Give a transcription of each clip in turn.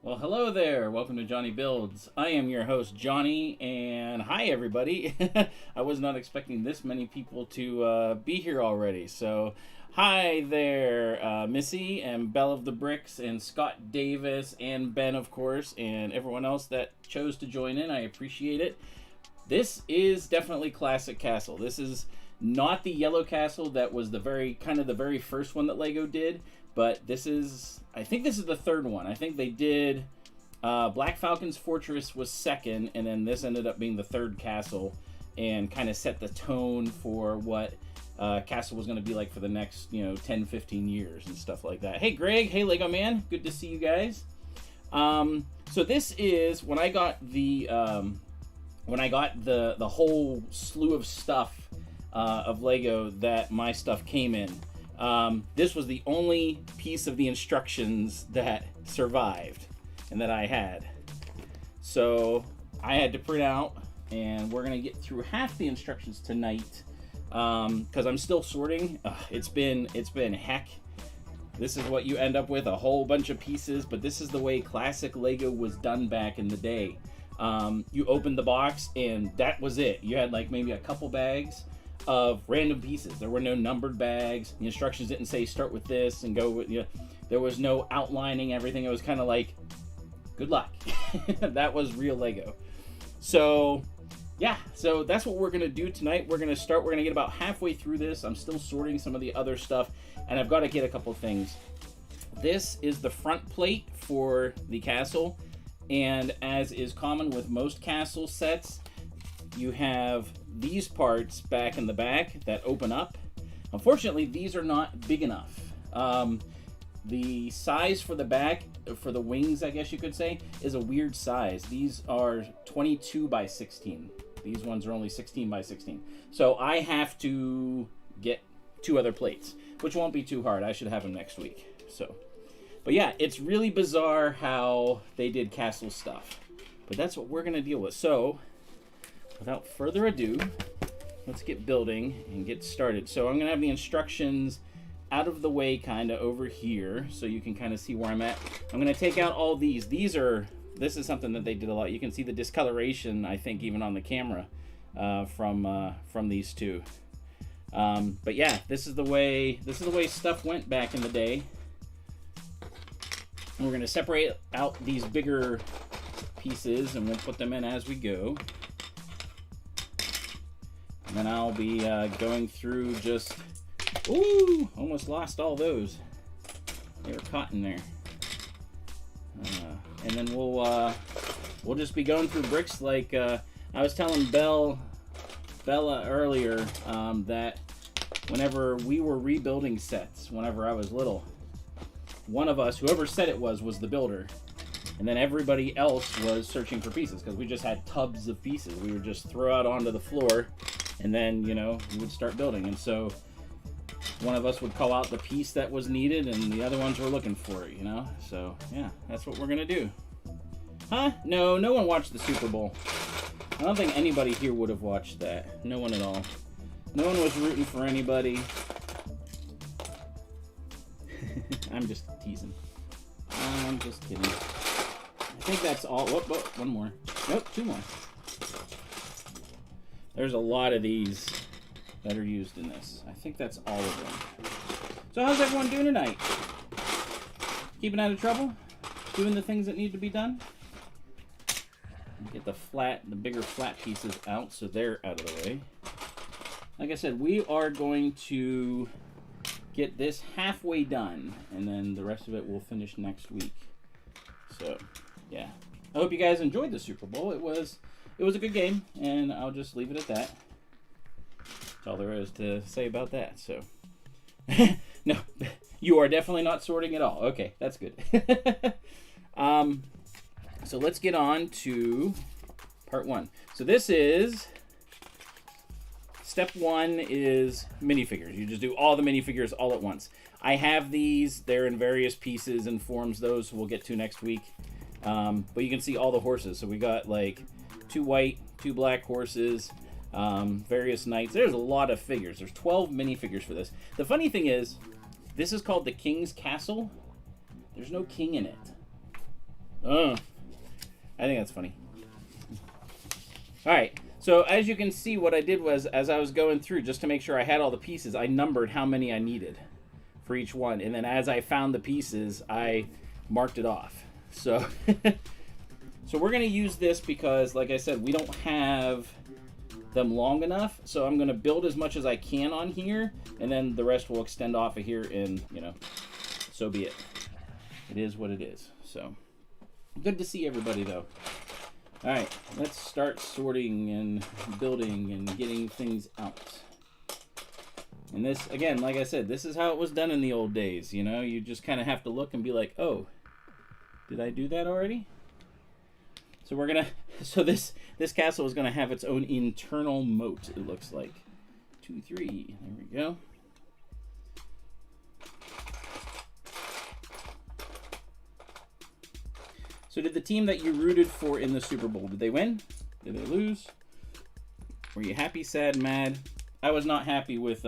Well, hello there. Welcome to JonnyBuildz. I am your host, Johnny, and hi, everybody. I was not expecting this many people to be here already. So, hi there, Missy and Belle of the Bricks and Scott Davis and Ben, of course, and everyone else that chose to join in. I appreciate it. This is definitely Classic Castle. This is not the yellow castle that was the very first one that Lego did. But this is, I think this is the third one. I think they did, Black Falcon's Fortress was second, and then this ended up being the third castle, and kind of set the tone for what castle was going to be like for the next, 10, 15 years and stuff like that. Hey, Greg. Hey, Lego Man. Good to see you guys. So this is, when I got the whole slew of stuff of Lego that my stuff came in. This was the only piece of the instructions that survived and that I had. So I had to print out, and we're going to get through half the instructions tonight because I'm still sorting. It's been heck. This is what you end up with, a whole bunch of pieces, but this is the way classic Lego was done back in the day. You opened the box, and that was it. You had like maybe a couple bags of random pieces. There were no numbered bags. The instructions didn't say start with this and go with, there was no outlining everything. It was kind of like, good luck. That was real Lego. So yeah, so that's what we're gonna do tonight. We're gonna get about halfway through this. I'm still sorting some of the other stuff, and I've got to get a couple things. This is the front plate for the castle, and as is common with most castle sets, you have these parts back in the back that open up. Unfortunately, these are not big enough. The size for the back, for the wings, I guess you could say, is a weird size. These are 22 by 16. These ones are only 16 by 16. So I have to get 2 other plates, which won't be too hard. I should have them next week. But yeah, it's really bizarre how they did castle stuff. But that's what we're gonna deal with. So, without further ado, let's get building and get started. So I'm going to have the instructions out of the way kind of over here so you can kind of see where I'm at. I'm going to take out all these. This is something that they did a lot. You can see the discoloration, I think, even on the camera from these two. But yeah, this is the way stuff went back in the day. And we're going to separate out these bigger pieces and we'll put them in as we go. And then I'll be going through just... Ooh! Almost lost all those. They were caught in there. And then we'll just be going through bricks like... I was telling Bella earlier that whenever we were rebuilding sets, whenever I was little, one of us, whoever said it was the builder. And then everybody else was searching for pieces because we just had tubs of pieces. We would just throw out onto the floor. And then, we would start building. And so one of us would call out the piece that was needed and the other ones were looking for it, So, yeah, that's what we're going to do. Huh? No one watched the Super Bowl. I don't think anybody here would have watched that. No one at all. No one was rooting for anybody. I'm just teasing. I'm just kidding. I think that's all. Whoop, one more. Nope, 2 more. There's a lot of these that are used in this. I think that's all of them. So how's everyone doing tonight? Keeping out of trouble? Doing the things that need to be done? Get the bigger flat pieces out so they're out of the way. Like I said, we are going to get this halfway done, and then the rest of it we'll finish next week. So, yeah. I hope you guys enjoyed the Super Bowl. It was a good game, and I'll just leave it at that. That's all there is to say about that. So, no, you are definitely not sorting at all. Okay, that's good. So let's get on to part 1. So this is, step 1 is minifigures. You just do all the minifigures all at once. I have these. They're in various pieces and forms. Those we'll get to next week. But you can see all the horses. So we got like 2 white, 2 black horses, various knights. There's a lot of figures. There's 12 minifigures for this. The funny thing is, this is called the King's Castle. There's no king in it. I think that's funny. All right. So as you can see, what I did was, as I was going through, just to make sure I had all the pieces, I numbered how many I needed for each one. And then as I found the pieces, I marked it off. So, so we're going to use this because, like I said, we don't have them long enough. So I'm going to build as much as I can on here, and then the rest will extend off of here, and, you know, so be it. It is what it is. So good to see everybody, though. All right, let's start sorting and building and getting things out. And this, again, like I said, this is how it was done in the old days. You know, you just kind of have to look and be like, oh, did I do that already? So we're gonna, so this castle is gonna have its own internal moat, it looks like. 2, 3, there we go. So did the team that you rooted for in the Super Bowl, did they win? Did they lose? Were you happy, sad, mad? I was not happy with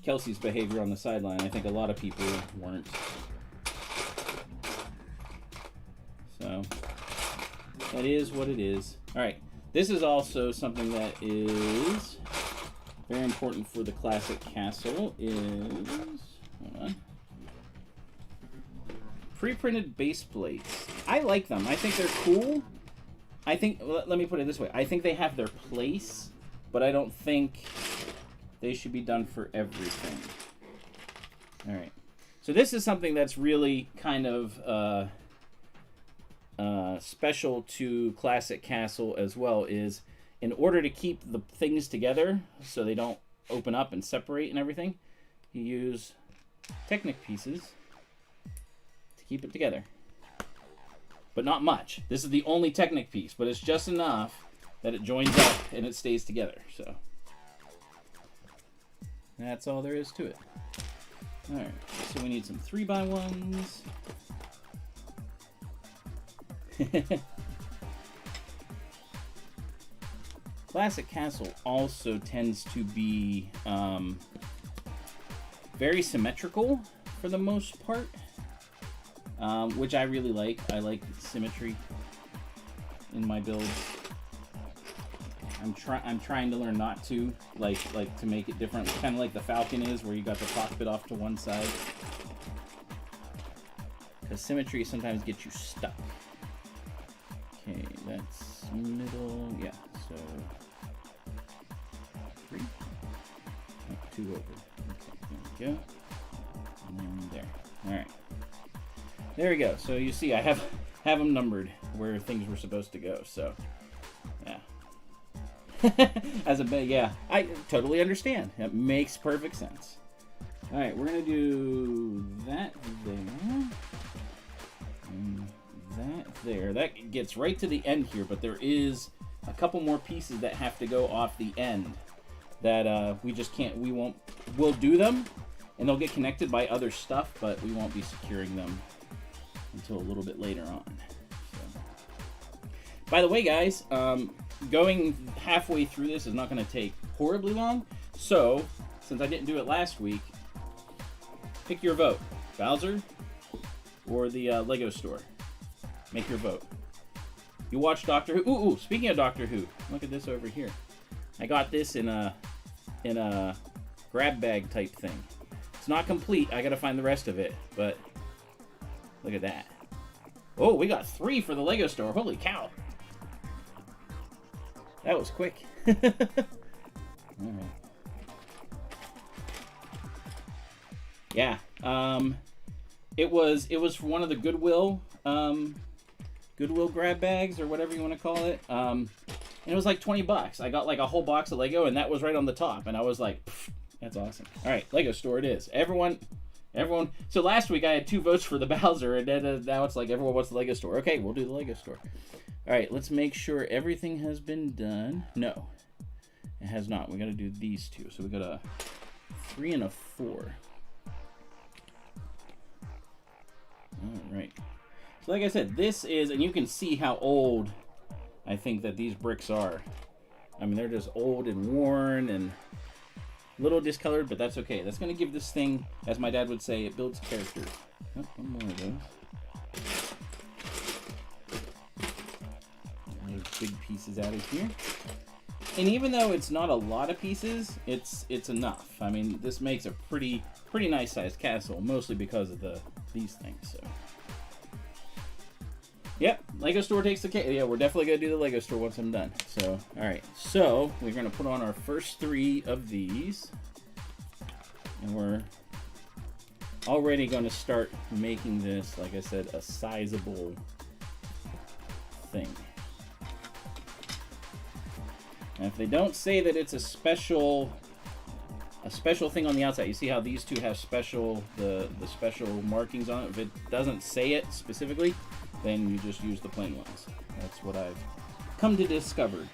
Kelsey's behavior on the sideline. I think a lot of people weren't. So that is what it is. All right, this is also something that is very important for the classic castle is, hold on, pre-printed base plates. I like them. I think they're cool. I think, let me put it this way. I think they have their place, but I don't think they should be done for everything. All right. So this is something that's really kind of special to Classic Castle as well, is in order to keep the things together so they don't open up and separate and everything, you use Technic pieces to keep it together. But not much. This is the only Technic piece, but it's just enough that it joins up and it stays together. So that's all there is to it. All right, so we need some 3x1s. Classic Castle also tends to be very symmetrical for the most part, which I really like. I like symmetry in my builds. I'm trying to learn not to like to make it different, kind of like the Falcon is, where you got the cockpit off to one side, because symmetry sometimes gets you stuck. Okay, that's middle. Yeah, so 3, 2 over. Okay, there we go. And then there. All right. There we go. So you see, I have them numbered where things were supposed to go. So, yeah. As a big, yeah, I totally understand. That makes perfect sense. All right, we're gonna do that there. And that there. That gets right to the end here, but there is a couple more pieces that have to go off the end that we just can't. We'll do them, and they'll get connected by other stuff, but we won't be securing them until a little bit later on. So. By the way, guys, going halfway through this is not going to take horribly long. So, since I didn't do it last week, pick your vote. Bowser or the Lego store. Make your vote. You watch Doctor Who. Ooh, speaking of Doctor Who, look at this over here. I got this in a grab bag type thing. It's not complete. I got to find the rest of it, but look at that. Oh, we got 3 for the Lego store. Holy cow. That was quick. All right. Yeah. It was for one of the Goodwill grab bags or whatever you want to call it. And it was like $20. I got like a whole box of Lego, and that was right on the top. And I was like, that's awesome. All right, Lego store it is. Everyone. So last week I had 2 votes for the Bowser, and then now it's like everyone wants the Lego store. Okay, we'll do the Lego store. All right, let's make sure everything has been done. No, it has not. We got to do these 2. So we got a 3 and a 4. All right. So like I said, this is, and you can see how old I think that these bricks are. I mean, they're just old and worn and a little discolored, but that's okay. That's going to give this thing, as my dad would say, it builds character. Oh, one more of those. big pieces out of here. And even though it's not a lot of pieces, it's enough. I mean, this makes a pretty nice sized castle, mostly because of these things. So, yep, Lego store takes the cake. Yeah, we're definitely gonna do the Lego store once I'm done. So, all right, so we're gonna put on our first 3 of these, and we're already gonna start making this, like I said, a sizable thing. And if they don't say that it's a special thing on the outside, you see how these two have special the special markings on it. If it doesn't say it specifically, then you just use the plain ones. That's what I've come to discover.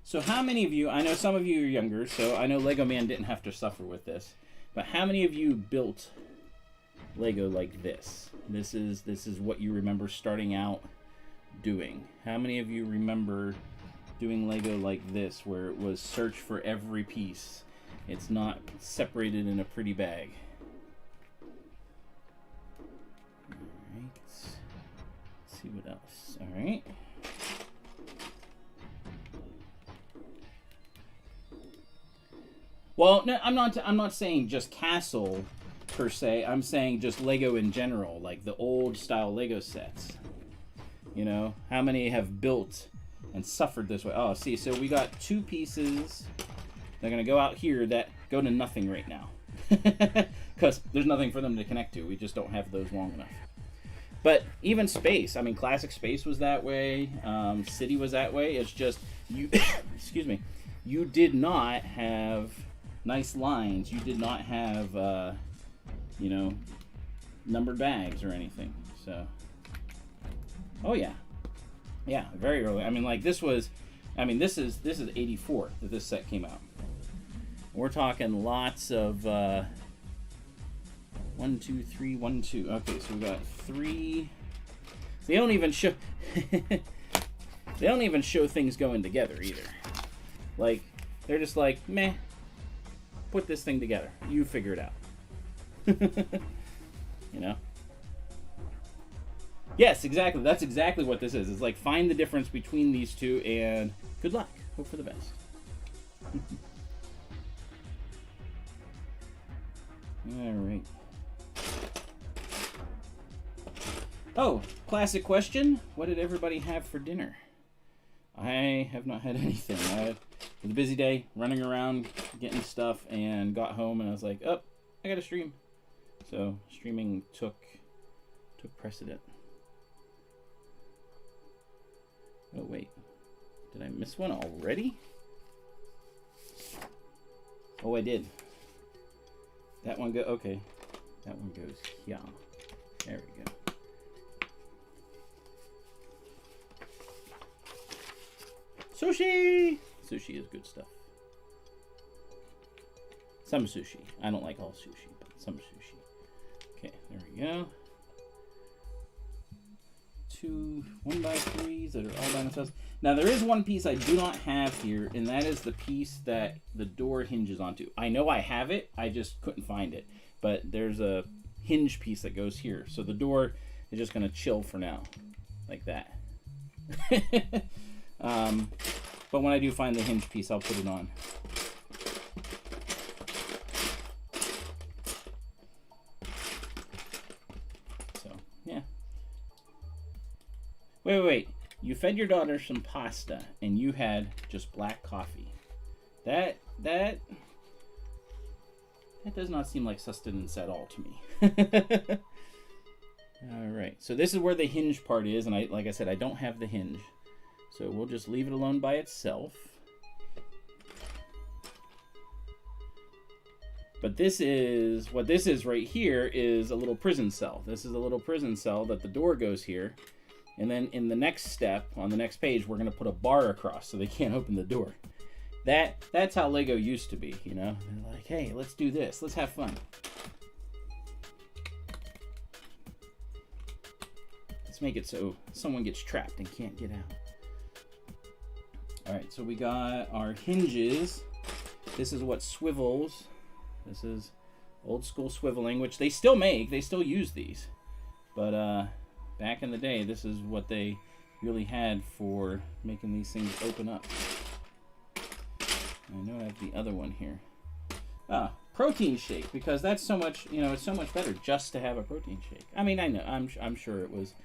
So how many of you, I know some of you are younger, so I know Lego Man didn't have to suffer with this, but how many of you built Lego like this? This is what you remember starting out doing. How many of you remember doing Lego like this, where it was search for every piece? It's not separated in a pretty bag. Alright, let's see what else. Alright. Well, no, I'm not saying just castle per se. I'm saying just Lego in general, like the old style Lego sets. You know, how many have built and suffered this way? Oh, see, so we got 2 pieces. They're gonna go out here that go to nothing right now, because there's nothing for them to connect to. We just don't have those long enough. But even space, I mean, classic space was that way. City was that way. It's just you. Excuse me. You did not have nice lines. You did not have you know, numbered bags or anything. So, oh yeah, very early. I mean, like this is 84 that this set came out. We're talking lots of 1, 2, 3, 1, 2. Okay, so we got 3. They don't even show. They don't even show things going together either. Like they're just like, meh. Put this thing together. You figure it out. You know? Yes, exactly. That's exactly what this is. It's like find the difference between these two and good luck. Hope for the best. All right. Oh, classic question. What did everybody have for dinner? I have not had anything. It was a busy day, running around, getting stuff, and got home, and I was like, oh, I got to stream. So streaming took precedent. Oh wait, did I miss one already? Oh, I did. That one okay. That one goes here. There we go. Sushi! Sushi is good stuff. Some sushi. I don't like all sushi, but some sushi. Okay, there we go. 2 1x3s that are all by themselves. Now there is one piece I do not have here, and that is the piece that the door hinges onto. I know I have it, I just couldn't find it. But there's a hinge piece that goes here. So the door is just going to chill for now, like that. But when I do find the hinge piece, I'll put it on. So, yeah. Wait. You fed your daughter some pasta, and you had just black coffee. That does not seem like sustenance at all to me. All right, so this is where the hinge part is, and like I said, I don't have the hinge. So we'll just leave it alone by itself. But this is, what this is right here is a little prison cell. This is a little prison cell that the door goes here. And then in the next step, on the next page, we're going to put a bar across so they can't open the door. That's how Lego used to be, you know? They're like, hey, let's do this. Let's have fun. Let's make it so someone gets trapped and can't get out. All right, so we got our hinges. This is what swivels. This is Old school swiveling, which they still make. They still use these. But back in the day, this is what they really had for making these things open up. I know I have the other one here. Protein shake, because that's so much, you know, it's so much better just to have a protein shake. I mean, I know, I'm sure it was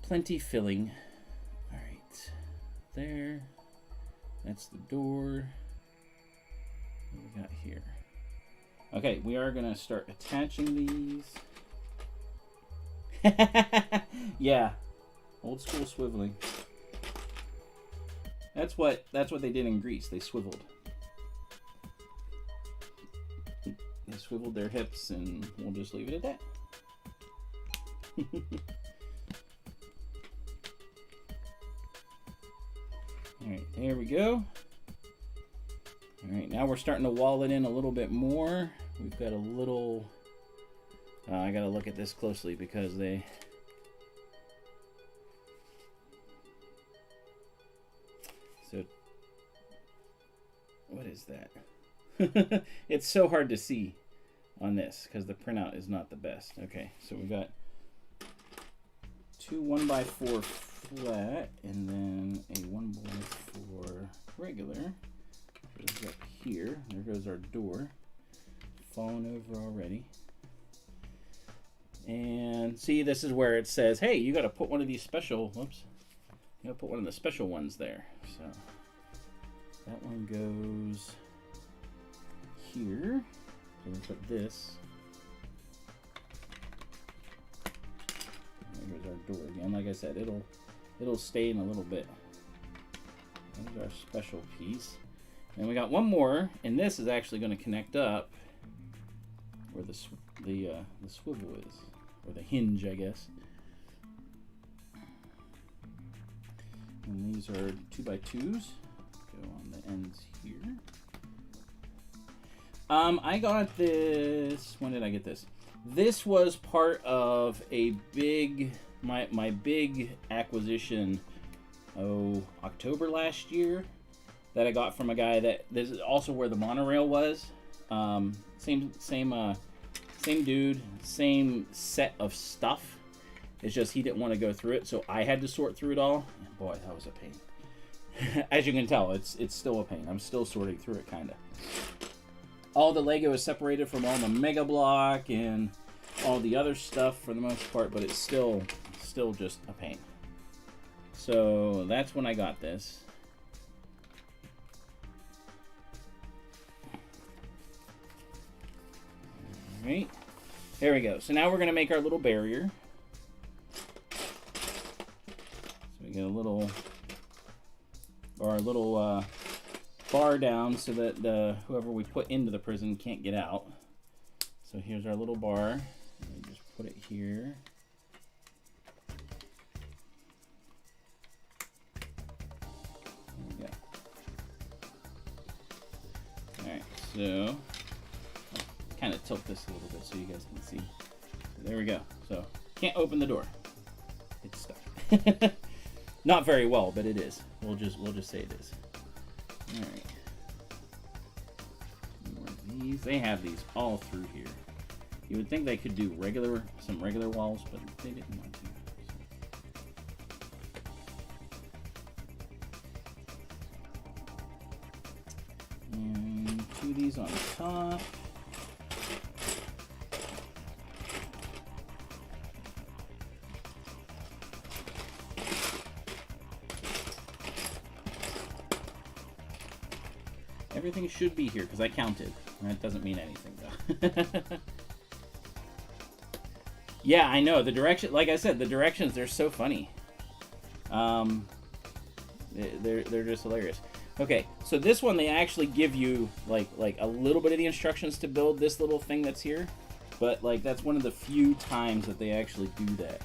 plenty filling. All right, there. That's the door. What do we got here? Okay, we are gonna start attaching these. Yeah, old school swiveling. That's what they did in Greece. They swiveled. They swiveled their hips, and we'll just leave it at that. All right, there we go. All right, now we're starting to wall it in a little bit more. We've got a little... I gotta look at this closely because they... So, what is that? It's so hard to see on this because the printout is not the best. Okay, so we got two 1x4 flat and then a 1x4 regular. Goes up here. There goes our door. Falling over already. And see, this is where it says, hey, you got to put one of these special, whoops, you got to put one of the special ones there. So that one goes here. So we'll put this. There goes our door again. Like I said, it'll stay in a little bit. There's our special piece. And we got one more, and this is actually going to connect up where the swivel is, or the hinge, I guess. And these are 2x2s. Go on the ends here. I got this. When did I get this? This was part of a big, my big acquisition. October last year. That I got from a guy that this is also where the monorail was. Same dude, same set of stuff. It's just he didn't want to go through it, so I had to sort through it all. And boy, that was a pain. As you can tell, it's still a pain. I'm still sorting through it, kind of. All the Lego is separated from all the Mega Block and all the other stuff for the most part, but it's still just a pain. So that's when I got this. Right, there we go. So now we're going to make our little barrier. So we get a little, or our little bar down so that whoever we put into the prison can't get out. So here's our little bar. And just put it here. There we go. All right, so kind of tilt this a little bit so you guys can see. There we go. So can't open the door. It's stuck. Not very well, but it is. We'll just say it is. All right. More of these. They have these all through here. You would think they could do some regular walls, but they didn't want to. And two of these on top. Everything should be here because I counted. That doesn't mean anything though. Yeah, I know the direction. Like I said, the directions, they're so funny. They're just hilarious. Okay, so this one they actually give you like a little bit of the instructions to build this little thing that's here, but like that's one of the few times that they actually do that.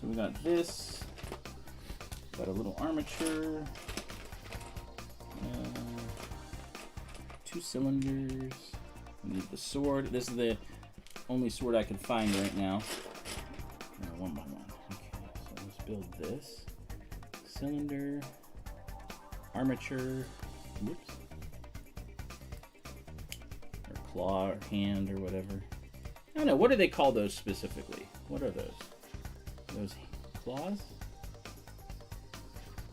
So we got this. Got a little armature. 2 cylinders. We need the sword. This is the only sword I can find right now. One by one. Okay, so let's build this. Cylinder. Armature. Whoops. Our claw or hand or whatever. I don't know. What do they call those specifically? What are those? Those claws?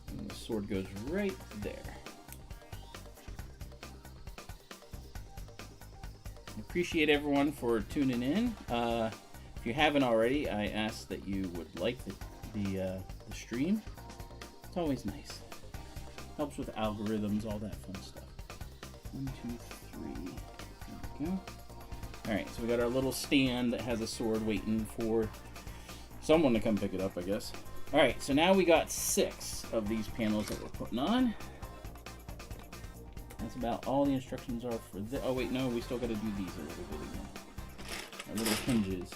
And the sword goes right there. Appreciate everyone for tuning in. If you haven't already, I ask that you would like the stream. It's always nice. Helps with algorithms, all that fun stuff. 1, 2, 3. There we go. Alright, so we got our little stand that has a sword waiting for someone to come pick it up, I guess. Alright, so now we got 6 of these panels that we're putting on. That's about all the instructions are for this. Oh wait, no, we still got to do these a little bit again. Our little hinges.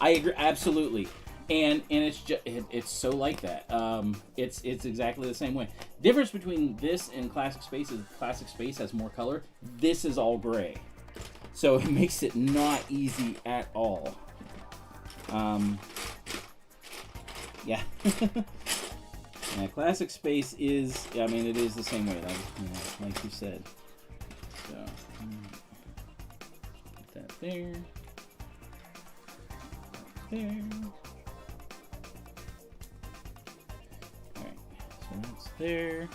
I agree, absolutely. And it's just it's so like that. It's exactly the same way. Difference between this and Classic Space is Classic Space has more color. This is all gray, so it makes it not easy at all. Yeah. Yeah, Classic Space is, I mean, it is the same way, like you said. So, put that there. There. Alright, so that's there.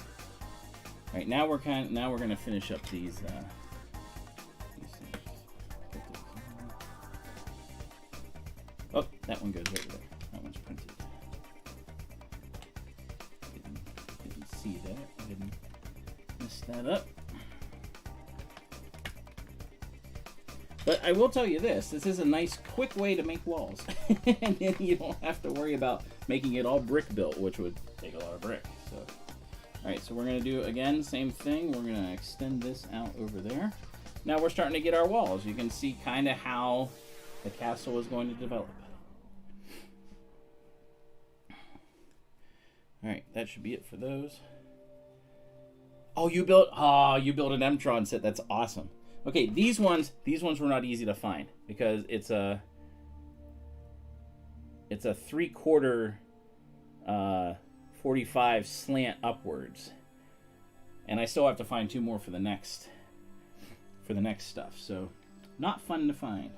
Alright, now we're gonna finish up these things. Oh, that one goes over there. That one's printed. Didn't see that. I didn't mess that up. But I will tell you this is a nice quick way to make walls. And then you don't have to worry about making it all brick built, which would take a lot of brick. So, alright, so we're going to do, again, same thing. We're going to extend this out over there. Now we're starting to get our walls. You can see kind of how the castle is going to develop. Alright, that should be it for those. Oh, you built an M-Tron set. That's awesome. Okay, these ones were not easy to find because it's a 3/4 45 slant upwards, and I still have to find 2 more for the next stuff. So, not fun to find.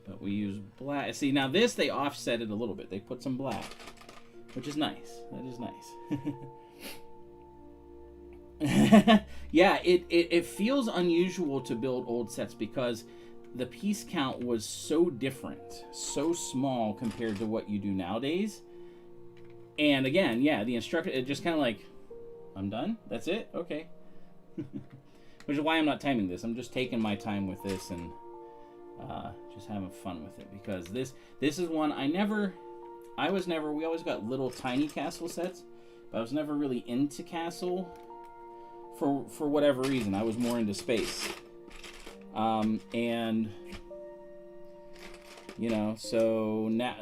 But we use black. See, now this they offset it a little bit. They put some black, which is nice. That is nice. Yeah, it feels unusual to build old sets because the piece count was so different, so small compared to what you do nowadays. And again, yeah, the instructor, it just kind of like, I'm done? That's it? Okay. Which is why I'm not timing this. I'm just taking my time with this and just having fun with it, because this is one we always got little tiny castle sets, but I was never really into castle for whatever reason. I was more into space. And you know, so now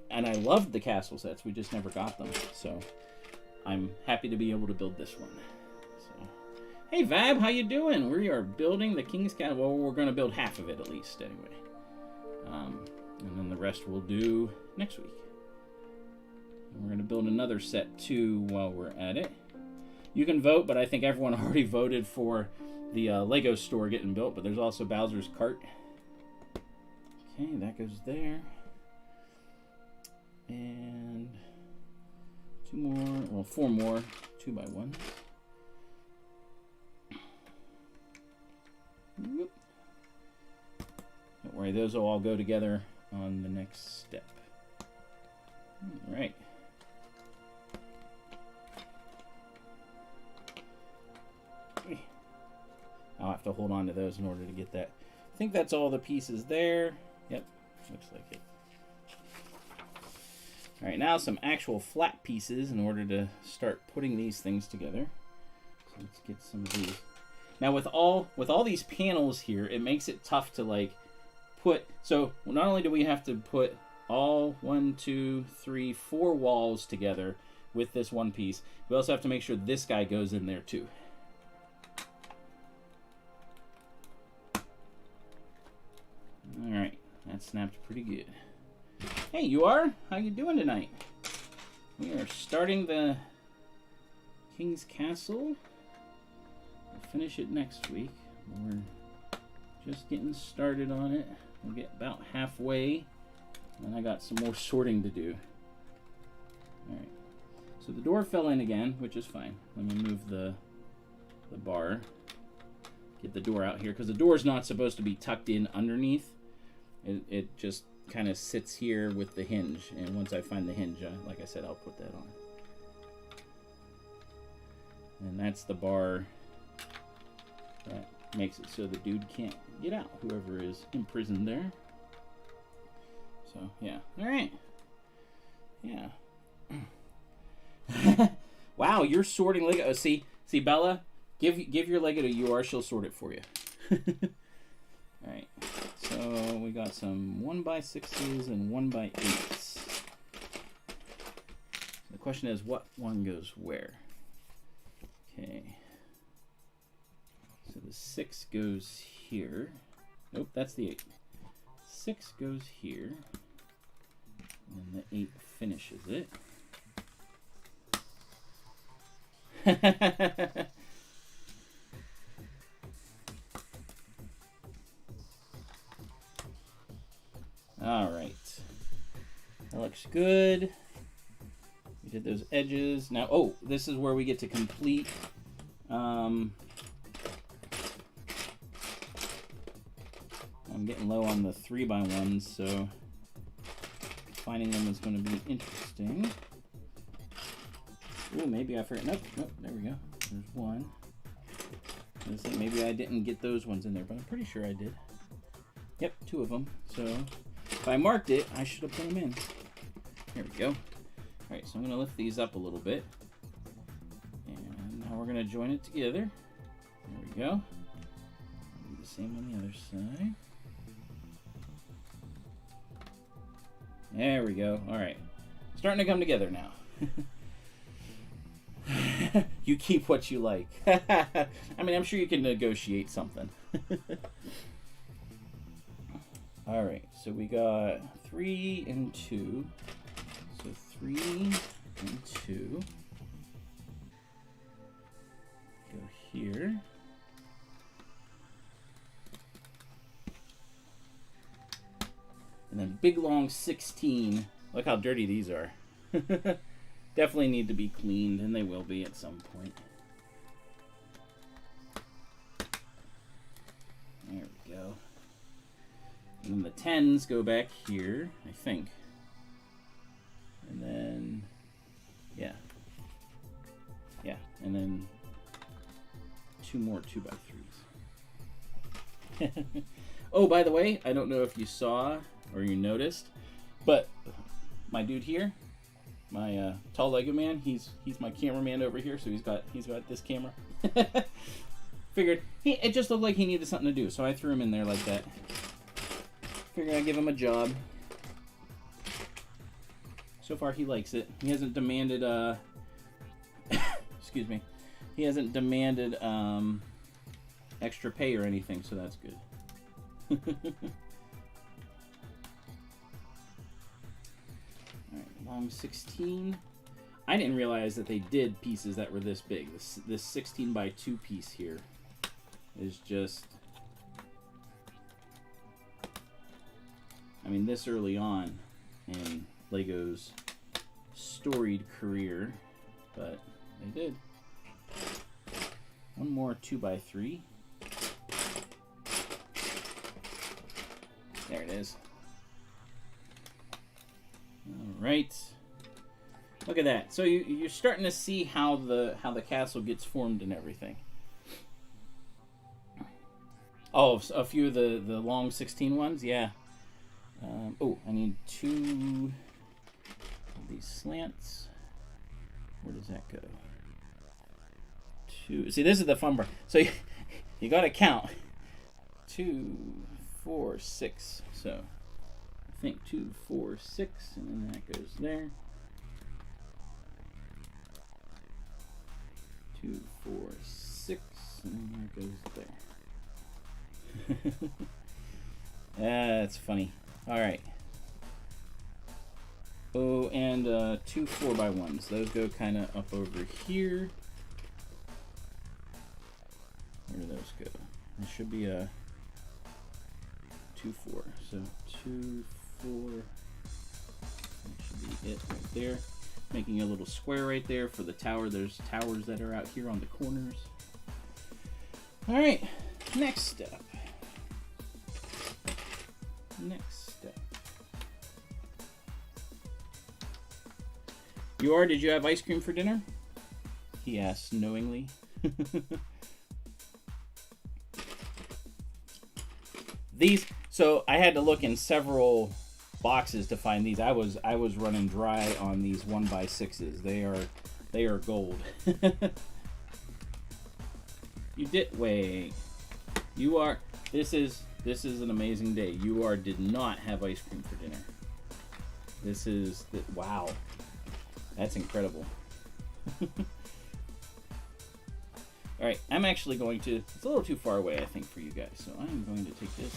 I loved the castle sets, we just never got them. So I'm happy to be able to build this one. So, hey Vab, how you doing? We are building the King's Castle. Well, we're going to build half of it at least anyway. And then the rest we'll do next week. And we're going to build another set too while we're at it. You can vote, but I think everyone already voted for the Lego store getting built, but there's also Bowser's Cart. Okay, that goes there. And 2 more, well, 4 more 2x1. Whoop. Don't worry, those will all go together on the next step. All right. I'll have to hold on to those in order to get that. I think that's all the pieces there. Yep, looks like it. All right, now some actual flat pieces in order to start putting these things together. So let's get some of these. Now with all these panels here, it makes it tough to like put. So not only do we have to put all 1, 2, 3, 4 walls together with this one piece, we also have to make sure this guy goes in there too. All right, that snapped pretty good. Hey, you are? How you doing tonight? We are starting the King's Castle. We'll finish it next week. We're just getting started on it. We'll get about halfway, and I got some more sorting to do. Alright. So the door fell in again, which is fine. Let me move the bar. Get the door out here, because the door's not supposed to be tucked in underneath. It just kind of sits here with the hinge, and once I find the hinge, like I said, I'll put that on. And that's the bar that makes it so the dude can't get out, whoever is imprisoned there. So, yeah. Alright. Yeah. Wow, you're sorting Lego. Oh, see, Bella? Give your Lego to Yor, she'll sort it for you. Alright. So, we got some 1x6s and 1x8s. The question is, what one goes where? Okay. So the 6 goes here. Nope, that's the 8. 6 goes here. And the 8 finishes it. All right. That looks good. We did those edges. Now, oh, this is where we get to complete. I'm getting low on the 3x1s, so finding them is going to be interesting. Ooh, maybe I forgot. Nope, there we go. There's one. Maybe I didn't get those ones in there, but I'm pretty sure I did. Yep, 2 of them. So if I marked it, I should have put them in. There we go. All right, so I'm going to lift these up a little bit. And now we're going to join it together. There we go. Do the same on the other side. There we go. All right. Starting to come together now. You keep what you like. I mean, I'm sure you can negotiate something. All right, so we got 3 and 2. So 3 and 2. Go here. And then big long 16. Look how dirty these are. Definitely need to be cleaned, and they will be at some point. There we go. And then the 10s go back here, I think. And then, yeah. Yeah, and then 2 more 2x3s. Oh, by the way, I don't know if you saw or you noticed, but my dude here, my tall Lego man, he's my cameraman over here, so he's got this camera. Figured it just looked like he needed something to do, so I threw him in there like that. Figured I'd give him a job. So far he likes it. He hasn't demanded excuse me. He hasn't demanded extra pay or anything, so that's good. Alright, long 16. I didn't realize that they did pieces that were this big. This 16x2 piece here is just, I mean, this early on in Lego's storied career, but they did. One more 2x3. There it is. All right. Look at that. So you're starting to see how the castle gets formed and everything. Oh, a few of the long 16 ones, yeah. Oh, I need 2 of these slants. Where does that go? 2. See, this is the fun part. So you got to count. 2, 4, 6. So I think 2, 4, 6, and then that goes there. 2, 4, 6, and then that goes there. That's funny. All right. Oh, and 2 4x1s. Those go kind of up over here. go? It should be a 2-4. So 2-4. That should be it right there. Making a little square right there for the tower. There's towers that are out here on the corners. All right, next step. Next step. Did you have ice cream for dinner? He asked knowingly. So I had to look in several boxes to find these. I was running dry on these 1x6s. They are gold. You did wait. This is an amazing day. Did not have ice cream for dinner. Wow. That's incredible. All right, I'm actually going to, it's a little too far away, I think, for you guys. So I'm going to take this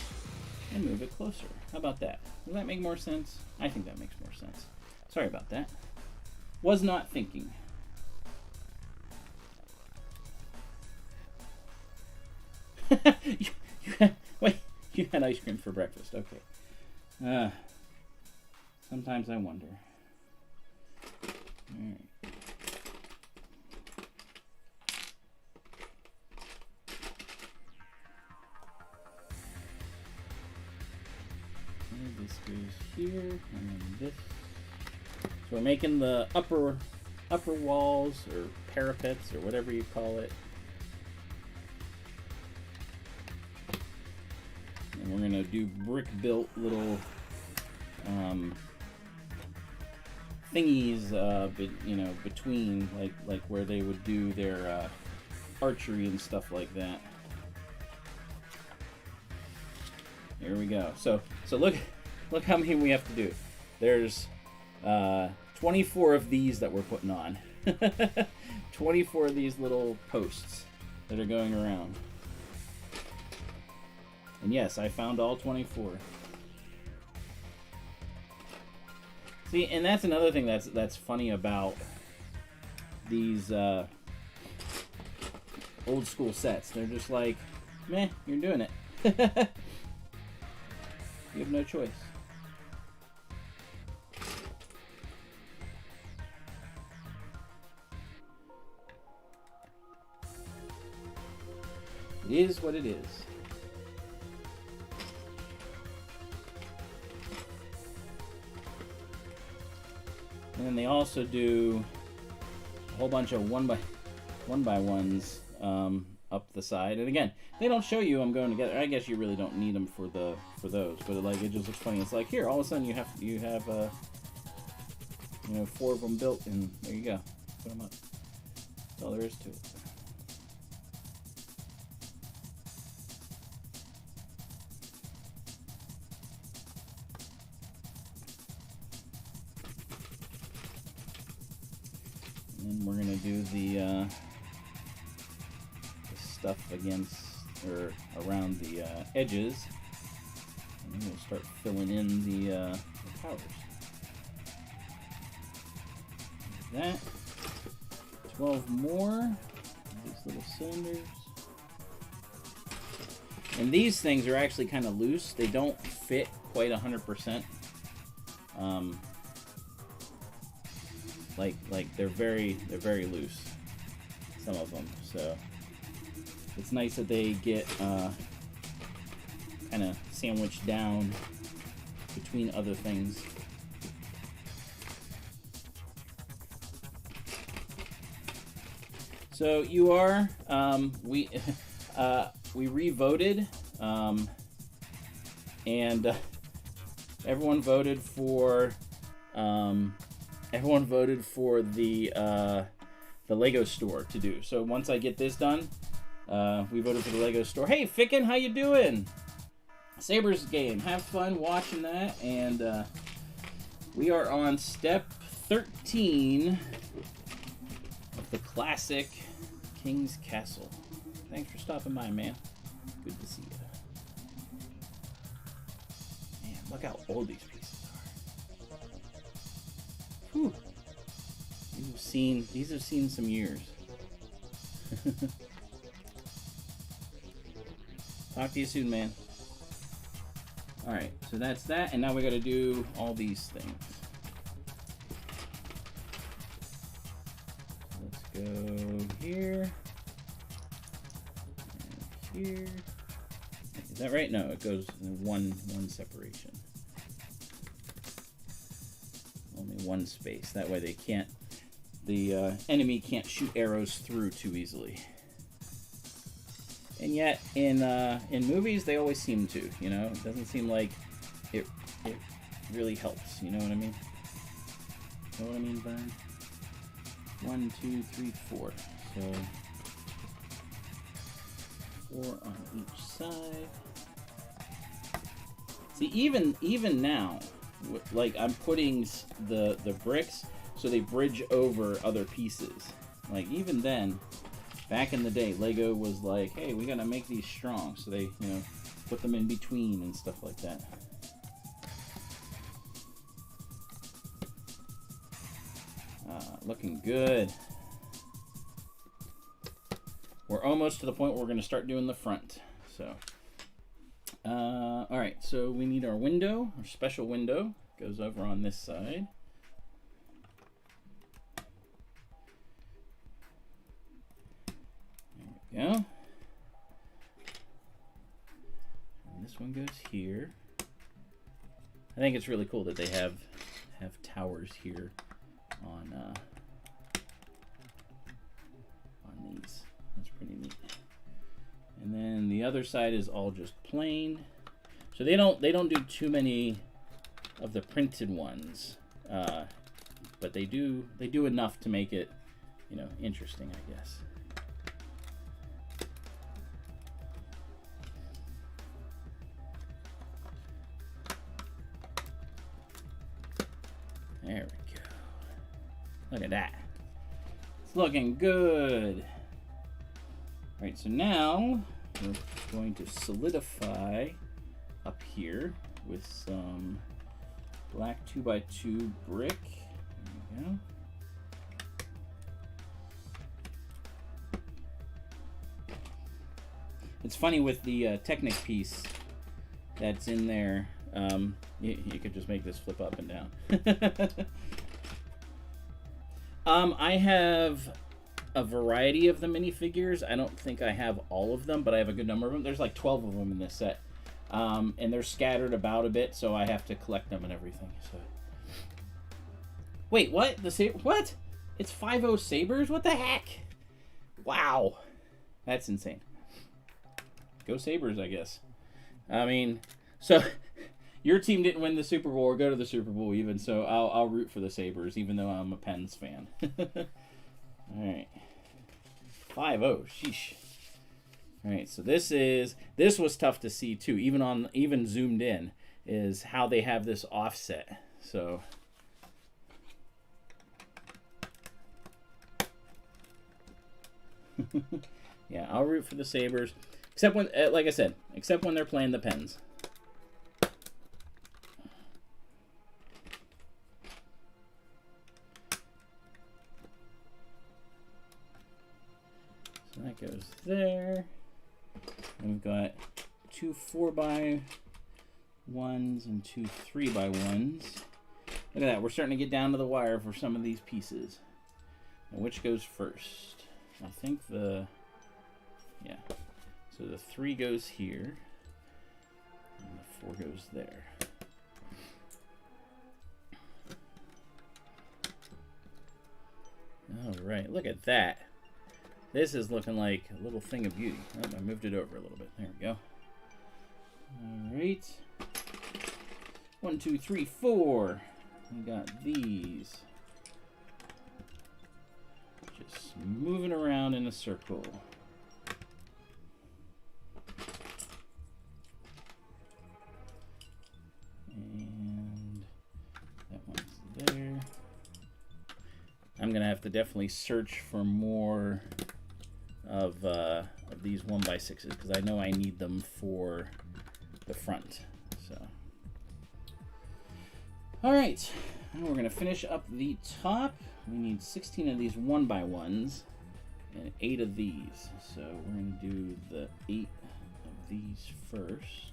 and move it closer. How about that? Does that make more sense? I think that makes more sense. Sorry about that. Was not thinking. You had ice cream for breakfast. Okay. Sometimes I wonder. All right. And this goes here, and then this. So we're making the upper walls or parapets or whatever you call it. And we're gonna do brick-built little thingies, between like where they would do their archery and stuff like that. Here we go. So look how many we have to do. There's 24 of these that we're putting on. 24 of these little posts that are going around. And yes, I found all 24. See, and that's another thing that's funny about these old school sets. They're just like, meh, you're doing it. You have no choice. It is what it is. And then they also do a whole bunch of one by ones up the side. And again, they don't show you them going together. I guess you really don't need them for those, but it just looks funny. It's like here, all of a sudden you have 4 of them built, and there you go. Put them up. That's all there is to it. And we're gonna do the stuff against or around the edges, and then we'll start filling in the towers. Like that. 12 more. These little cylinders. And these things are actually kind of loose. They don't fit quite 100%. Like they're very loose, some of them. So it's nice that they get kind of sandwiched down between other things. So you are we re-voted, and everyone voted for the Lego store to do. So once I get this done, we voted for the Lego store. Hey, Ficken, how you doing? Sabres game. Have fun watching that. And we are on step 13 of the classic King's Castle. Thanks for stopping by, man. Good to see you. Man, look how old these pieces are. Whew. These have seen some years. Talk to you soon, man. Alright, so that's that, and now we gotta do all these things. Let's go here. And here. Is that right? No, it goes in one separation. Only one space. That way they can't, the enemy can't shoot arrows through too easily. And yet, in movies, they always seem to, you know? It doesn't seem like it really helps, you know what I mean? You know what I mean, Vern? 1, 2, 3, 4. So, 4 on each side. See, even now, like, I'm putting the bricks so they bridge over other pieces. Like, even then, back in the day, Lego was like, hey, we gotta make these strong. So they, you know, put them in between and stuff like that. Looking good. We're almost to the point where we're gonna start doing the front. So, all right, so we need our window, our special window. Goes over on this side. There we go. And this one goes here. I think it's really cool that they have towers here on these. That's pretty neat. And then the other side is all just plain. So they don't do too many of the printed ones, but they do enough to make it, you know, interesting, I guess. There we go. Look at that. It's looking good. All right, so now we're going to solidify up here with some black 2x2 brick. There we go. It's funny with the Technic piece that's in there. You could just make this flip up and down. I have a variety of the minifigures. I don't think I have all of them, but I have a good number of them. There's like 12 of them in this set. And they're scattered about a bit, so I have to collect them and everything. So, wait, what? What? It's 5.0 Sabres? What the heck? Wow, that's insane. Go Sabres, I guess. I mean, so your team didn't win the Super Bowl or go to the Super Bowl even, so I'll root for the Sabres, even though I'm a Pens fan. All right, 5-0. Sheesh. All right, so this was tough to see too, even zoomed in, is how they have this offset. So yeah, I'll root for the Sabres, except when, like I said, except when they're playing the Pens. So that goes there. And we've got 2 4x1s and 2 3x1s. Look at that. We're starting to get down to the wire for some of these pieces. Now, which goes first? I think yeah. So the 3 goes here. And the 4 goes there. All right. Look at that. This is looking like a little thing of beauty. Oh, I moved it over a little bit. There we go. All right. 1, 2, 3, 4. We got these. Just moving around in a circle. And that one's there. I'm going to have to definitely search for more of these 1x6s, because I know I need them for the front. So, all right, now we're gonna finish up the top. We need 16 of these 1x1s and 8 of these. So we're gonna do the 8 of these first.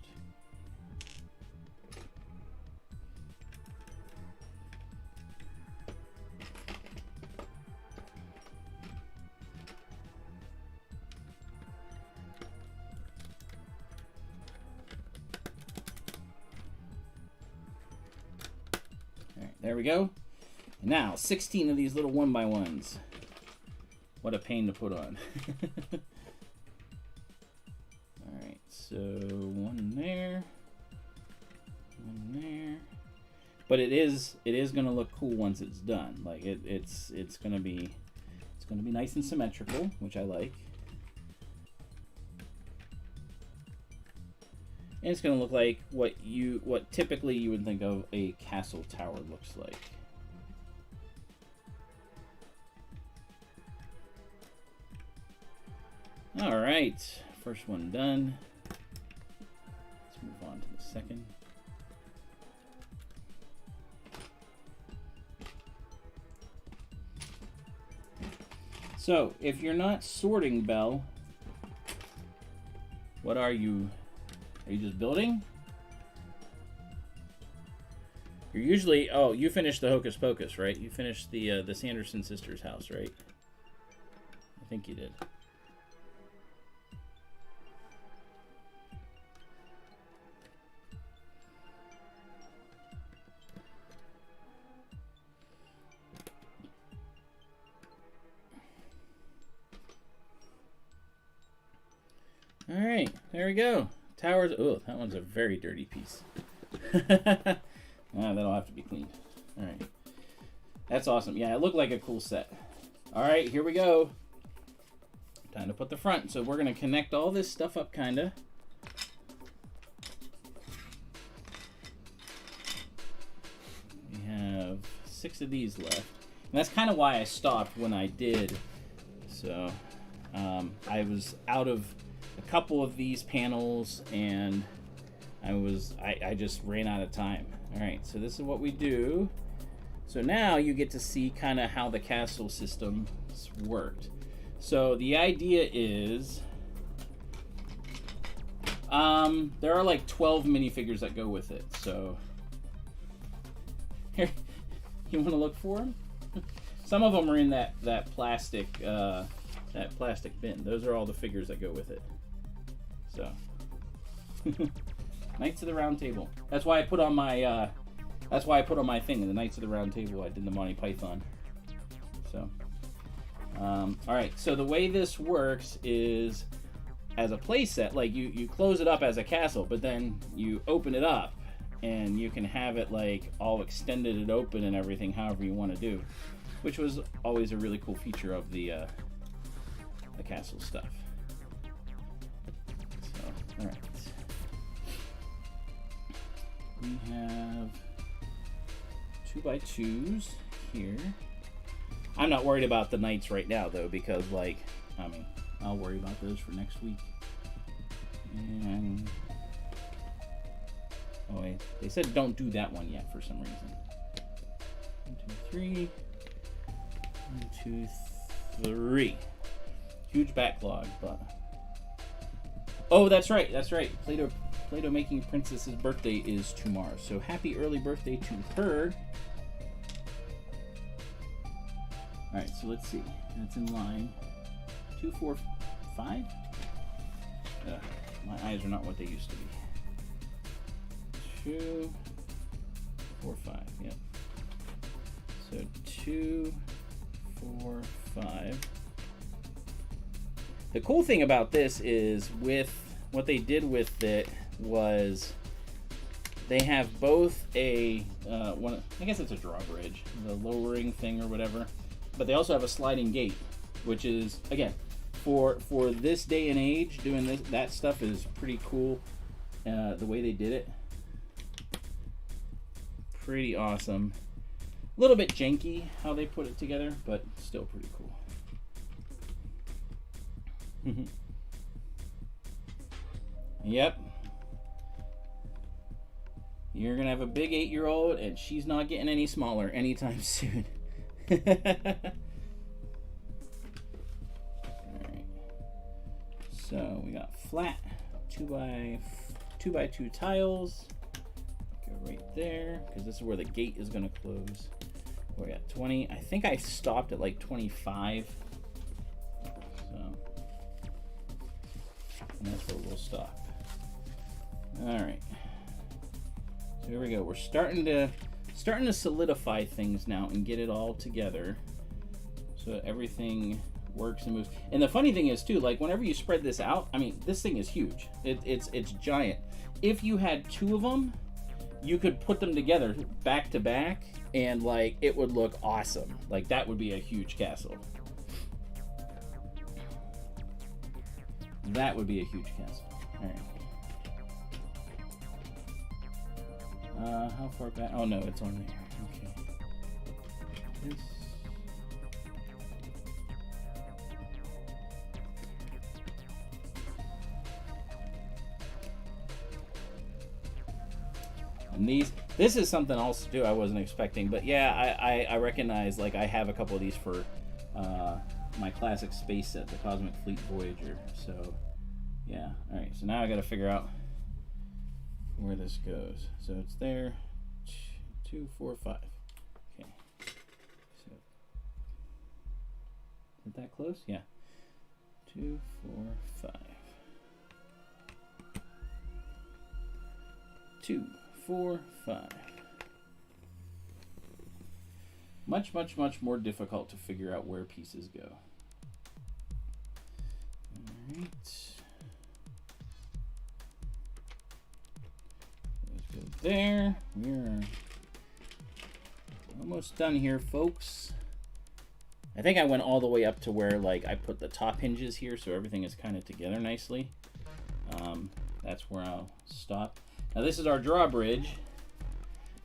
There we go. And now 16 of these little 1x1s. What a pain to put on. Alright, so one there. One there. But it is gonna look cool once it's done. Like it's gonna be nice and symmetrical, which I like. And it's going to look like what typically you would think of a castle tower looks like. All right, first one done. Let's move on to the second. So, if you're not sorting, Belle, what are you? Are you just building? You're usually... Oh, you finished the Hocus Pocus, right? You finished the Sanderson sisters' house, right? I think you did. All right, there we go. Towers. Oh, that one's a very dirty piece. That'll have to be cleaned. All right. That's awesome. Yeah, it looked like a cool set. All right, here we go. Time to put the front. So we're going to connect all this stuff up, kind of. We have 6 of these left. And that's kind of why I stopped when I did. So I was out of a couple of these panels, and I just ran out of time. All right, so this is what we do. So now you get to see kind of how the castle system worked. So the idea is there are like 12 minifigures that go with it. So here, you want to look for them? Some of them are in that plastic bin. Those are all the figures that go with it. So, Knights of the Round Table. That's why I put on my. That's why I put on my thing. In the Knights of the Round Table, I did the Monty Python. So, all right. So the way this works is, as a playset, like you close it up as a castle, but then you open it up, and you can have it like all extended and open and everything, however you want to do, which was always a really cool feature of the castle stuff. All right. We have 2x2s here. I'm not worried about the knights right now, though, because, like, I mean, I'll worry about those for next week. And oh wait, they said don't do that one yet for some reason. 1, 2, 3. 1, 2, 3. Huge backlog, but. Oh, that's right. That's right. Play-Doh Making Princess's birthday is tomorrow. So happy early birthday to her. All right, so let's see. That's in line 2, 4, 5. My eyes are not what they used to be. 2, 4, 5. Yep. So 2, 4, 5. The cool thing about this is with what they did with it was they have both a one, I guess it's a drawbridge, the lowering thing or whatever, but they also have a sliding gate, which is, again, for this day and age, doing that stuff is pretty cool. The way they did it, pretty awesome. A little bit janky how they put it together, but still pretty cool. Yep. You're gonna have a big 8-year-old, and she's not getting any smaller anytime soon. Alright. So we got flat 2 by 2 tiles. Go right there, because this is where the gate is going to close. We got 20. I think I stopped at like 25. So, and that's where we'll stop. All right. So here we go. We're starting to solidify things now and get it all together, so that everything works and moves. And the funny thing is too, like whenever you spread this out, I mean, this thing is huge. It's giant. If you had 2 of them, you could put them together back to back, and like it would look awesome. Like that would be a huge castle. That would be a huge castle. All right. How far back? Oh no, it's on there. Okay. This. And this is something else too I wasn't expecting, but yeah, I recognize, like I have a couple of these for my classic space set, the Cosmic Fleet Voyager. So yeah, all right. So now I got to figure out where this goes. So it's there. 2, 4, 5. Okay. So is that close? Yeah. 2, 4, 5. 2, 4, 5. Much more difficult to figure out where pieces go. All right. Let's go there. We're almost done here, folks. I think I went all the way up to where like I put the top hinges here, so everything is kind of together nicely. That's where I'll stop. Now this is our drawbridge,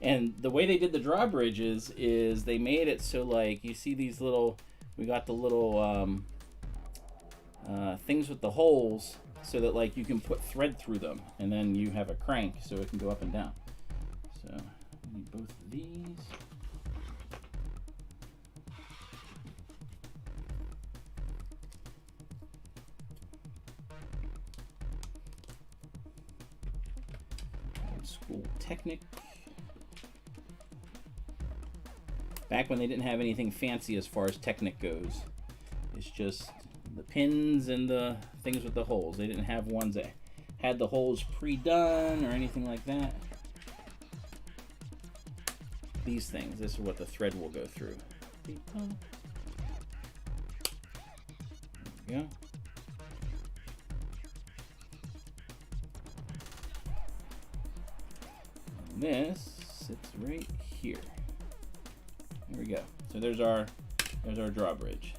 and the way they did the drawbridges is they made it so like you see these little, we got the little things with the holes, so that like you can put thread through them, and then you have a crank so it can go up and down. So I need both of these. School Technic. Back when they didn't have anything fancy as far as Technic goes. It's just the pins and the things with the holes. They didn't have ones that had the holes pre-done or anything like that. These things, this is what the thread will go through. There we go. This sits right here. There we go. So there's our drawbridge.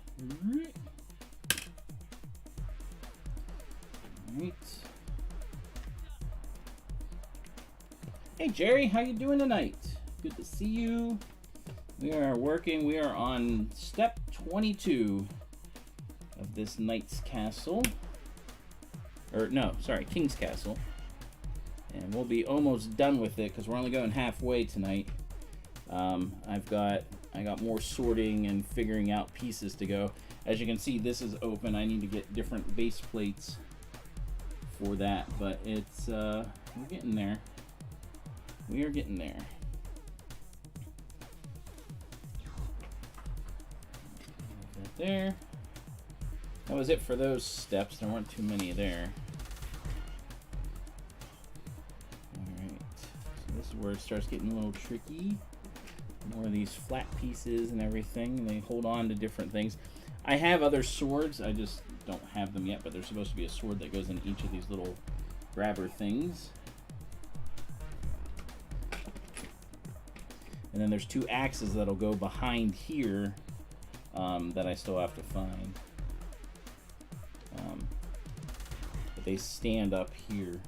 Alright. Hey Jerry, how you doing tonight? Good to see you. We are working. We are on step 22 of this Knight's Castle. Or no, sorry, King's Castle. And we'll be almost done with it because we're only going halfway tonight. I got more sorting and figuring out pieces to go. As you can see, this is open. I need to get different base plates for that, but it's we're getting there. We are getting there. Right there. That was it for those steps. There weren't too many there. Where it starts getting a little tricky. More of these flat pieces and everything. They hold on to different things. I have other swords. I just don't have them yet, but there's supposed to be a sword that goes in each of these little grabber things. And then there's 2 axes that'll go behind here that I still have to find. But they stand up here.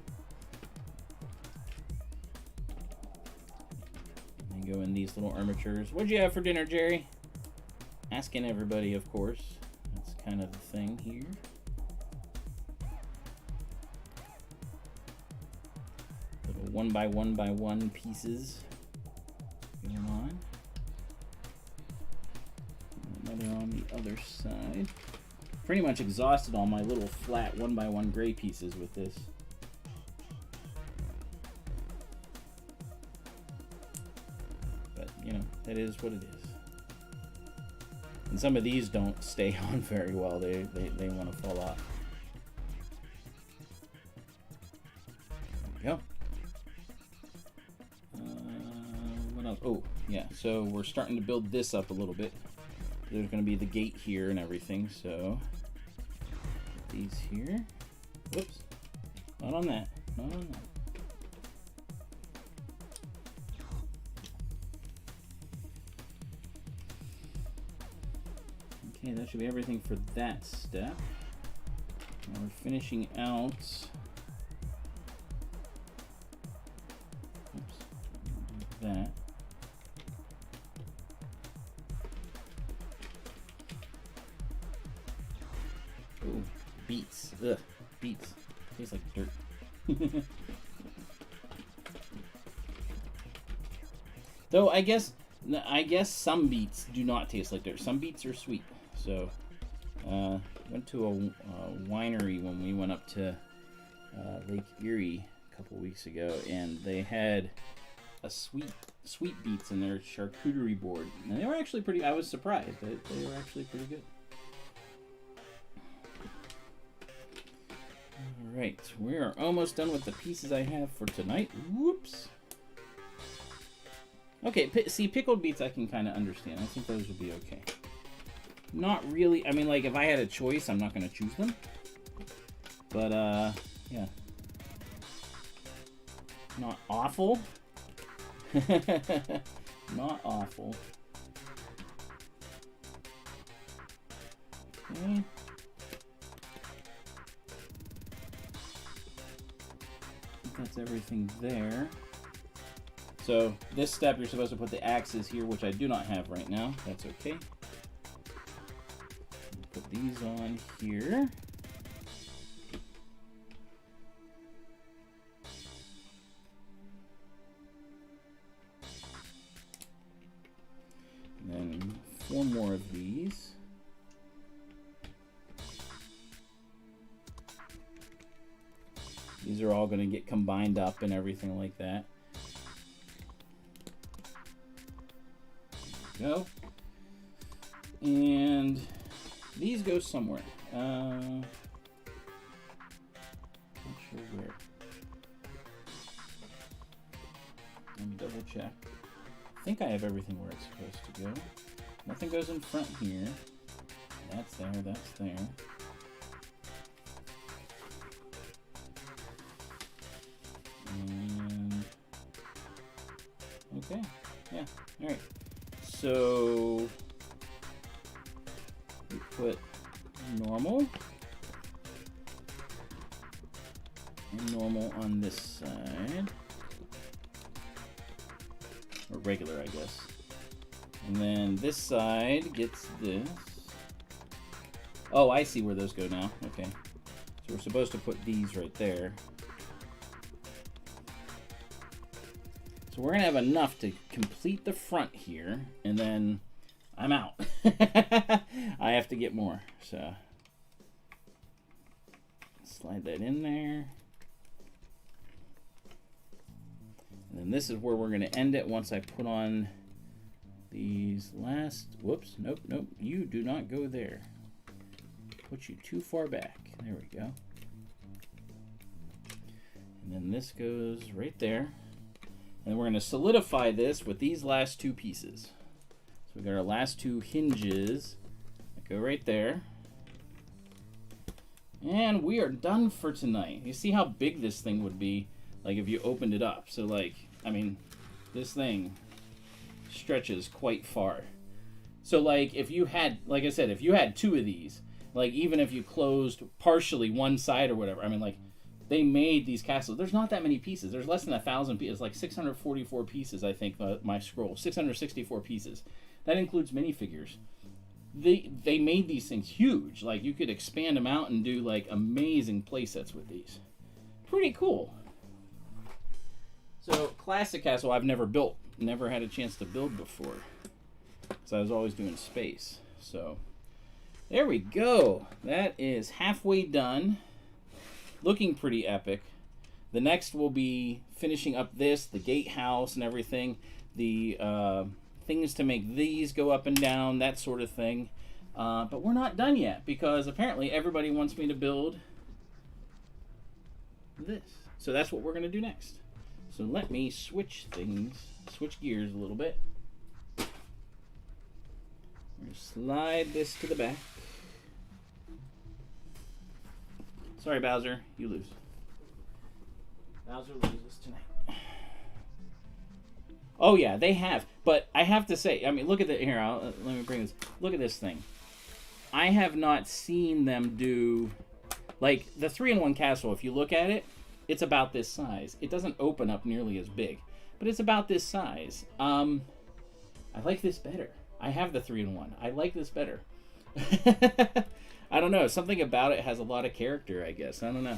Go in these little armatures. What'd you have for dinner, Jerry? Asking everybody, of course. That's kind of the thing here. Little 1 by 1 by 1 pieces going on. And another on the other side. Pretty much exhausted all my little flat 1 by 1 gray pieces with this. you know, that is what it is. And some of these don't stay on very well. They want to fall off. There we go. What else? Oh, yeah. So we're starting to build this up a little bit. There's going to be the gate here and everything. So put these here. Whoops. Not on that. Not on that. Okay, that should be everything for that step. Now we're finishing out. Oops, that. Ooh, beets. Ugh, beets. Tastes like dirt. Though I guess some beets do not taste like dirt. Some beets are sweet. So, went to a winery when we went up to Lake Erie a couple weeks ago, and they had a sweet beets in their charcuterie board, and they were actually pretty. I was surprised. They were actually pretty good. All right, we are almost done with the pieces I have for tonight. Whoops. Okay, see, pickled beets I can kind of understand. I think those would be okay. Not really. I mean, like, if I had a choice, I'm not going to choose them. But, yeah. Not awful. Not awful. Okay. I think that's everything there. So, this step, you're supposed to put the axes here, which I do not have right now. That's okay. Put these on here. And then 4 more of these. These are all going to get combined up and everything like that. There we go. And these go somewhere. Not sure where. Let me double check. I think I have everything where it's supposed to go. Nothing goes in front here. That's there, that's there. And okay, yeah, all right. So we put normal and normal on this side, or regular, I guess. And then this side gets this. Oh, I see where those go now. Okay, so we're supposed to put these right there. So we're gonna have enough to complete the front here, and then I'm out. I have to get more, so slide that in there. And then this is where we're gonna end it once I put on these last, whoops, nope, nope, you do not go there. Put you too far back. There we go. And then this goes right there. And we're going to solidify this with these last 2 pieces. So we've got our last 2 hinges that go right there. And we are done for tonight. You see how big this thing would be, like, if you opened it up. So, like, I mean, this thing stretches quite far. So, like, if you had, like I said, if you had 2 of these, like, even if you closed partially one side or whatever, I mean, like, they made these castles. There's not that many pieces. There's less than 1,000 pieces. Like 644 pieces, I think, my scroll. 664 pieces. That includes minifigures. They made these things huge. Like, you could expand them out and do, like, amazing play sets with these. Pretty cool. So, classic castle I've never built. Never had a chance to build before. So I was always doing space. So, there we go. That is halfway done. Looking pretty epic. The next will be finishing up this, the gatehouse and everything. The things to make these go up and down, that sort of thing. But we're not done yet because apparently everybody wants me to build this. So that's what we're going to do next. So let me switch gears a little bit. We're going to slide this to the back. Sorry, Bowser, you lose. Bowser loses tonight. Oh yeah, they have. But I have to say, I mean, look at the here. Let me bring this. Look at this thing. I have not seen them do like the 3-in-1 castle. If you look at it, it's about this size. It doesn't open up nearly as big, but it's about this size. I like this better. I have the 3-in-1. I like this better. I don't know. Something about it has a lot of character, I guess. I don't know.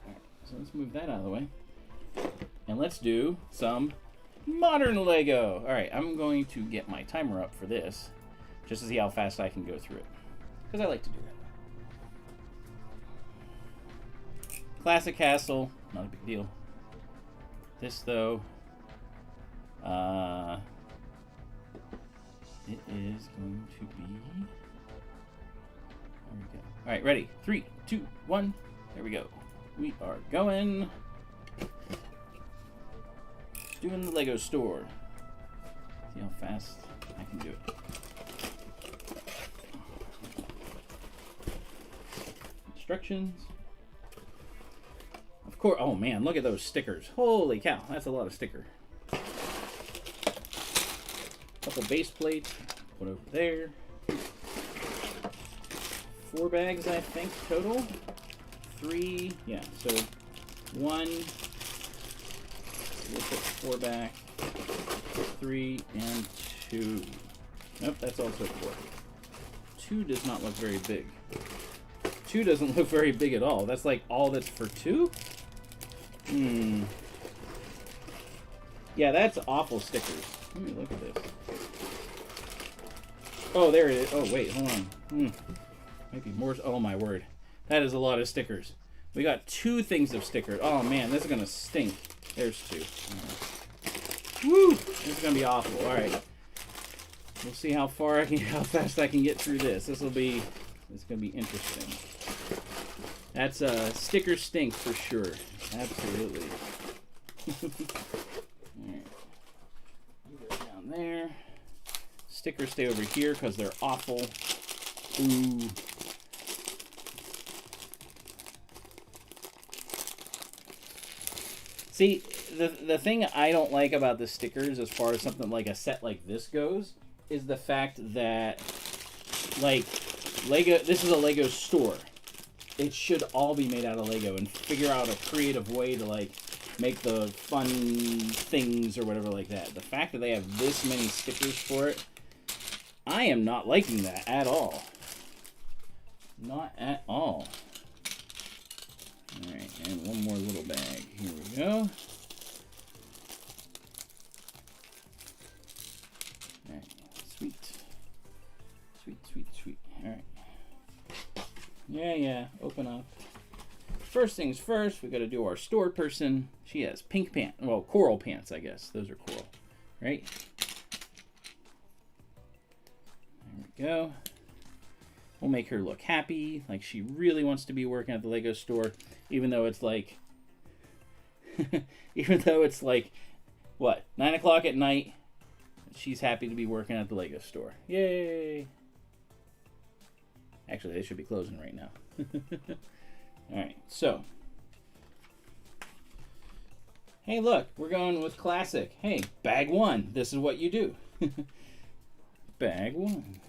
All right, so let's move that out of the way. And let's do some modern Lego. All right, I'm going to get my timer up for this just to see how fast I can go through it. Because I like to do that. Classic castle, not a big deal. This, though, it is going to be... There we go. All right, ready? 3, 2, 1. There we go. We are going. Doing the Lego store. See how fast I can do it. Instructions. Of course. Oh man, look at those stickers. Holy cow, that's a lot of sticker. Couple base plates. Put over there. 4 bags, I think, total. 3, yeah, so 1, we'll put 4 back, 3, and 2. Nope, that's also 4. 2 does not look very big. 2 doesn't look very big at all. That's like all that's for 2? Yeah, that's awful stickers. Let me look at this. Oh, there it is. Oh, wait, hold on. Maybe more. Oh my word, that is a lot of stickers. We got 2 things of stickers. Oh man, this is gonna stink. There's 2. Woo! This is gonna be awful. All right, we'll see how fast I can get through this. It's gonna be interesting. That's sticker stink for sure. Absolutely. All right, you go down there. Stickers stay over here because they're awful. Ooh. See, the thing I don't like about the stickers as far as something like a set like this goes is the fact that, like, Lego, this is a Lego store. It should all be made out of Lego and figure out a creative way to, like, make the fun things or whatever like that. The fact that they have this many stickers for it, I am not liking that at all. Not at all. Alright, and one more little bag. Here we go. Alright, sweet. Sweet, sweet, sweet. Alright. Yeah, open up. First things first, we gotta do our store person. She has pink pants. Well, coral pants, I guess. Those are coral. Right? There we go. We'll make her look happy, like she really wants to be working at the Lego store, even though it's like, what, 9 o'clock at night, she's happy to be working at the Lego store. Yay! Actually, they should be closing right now. Alright, so. Hey, look, we're going with classic. Hey, bag 1, this is what you do. Bag 1.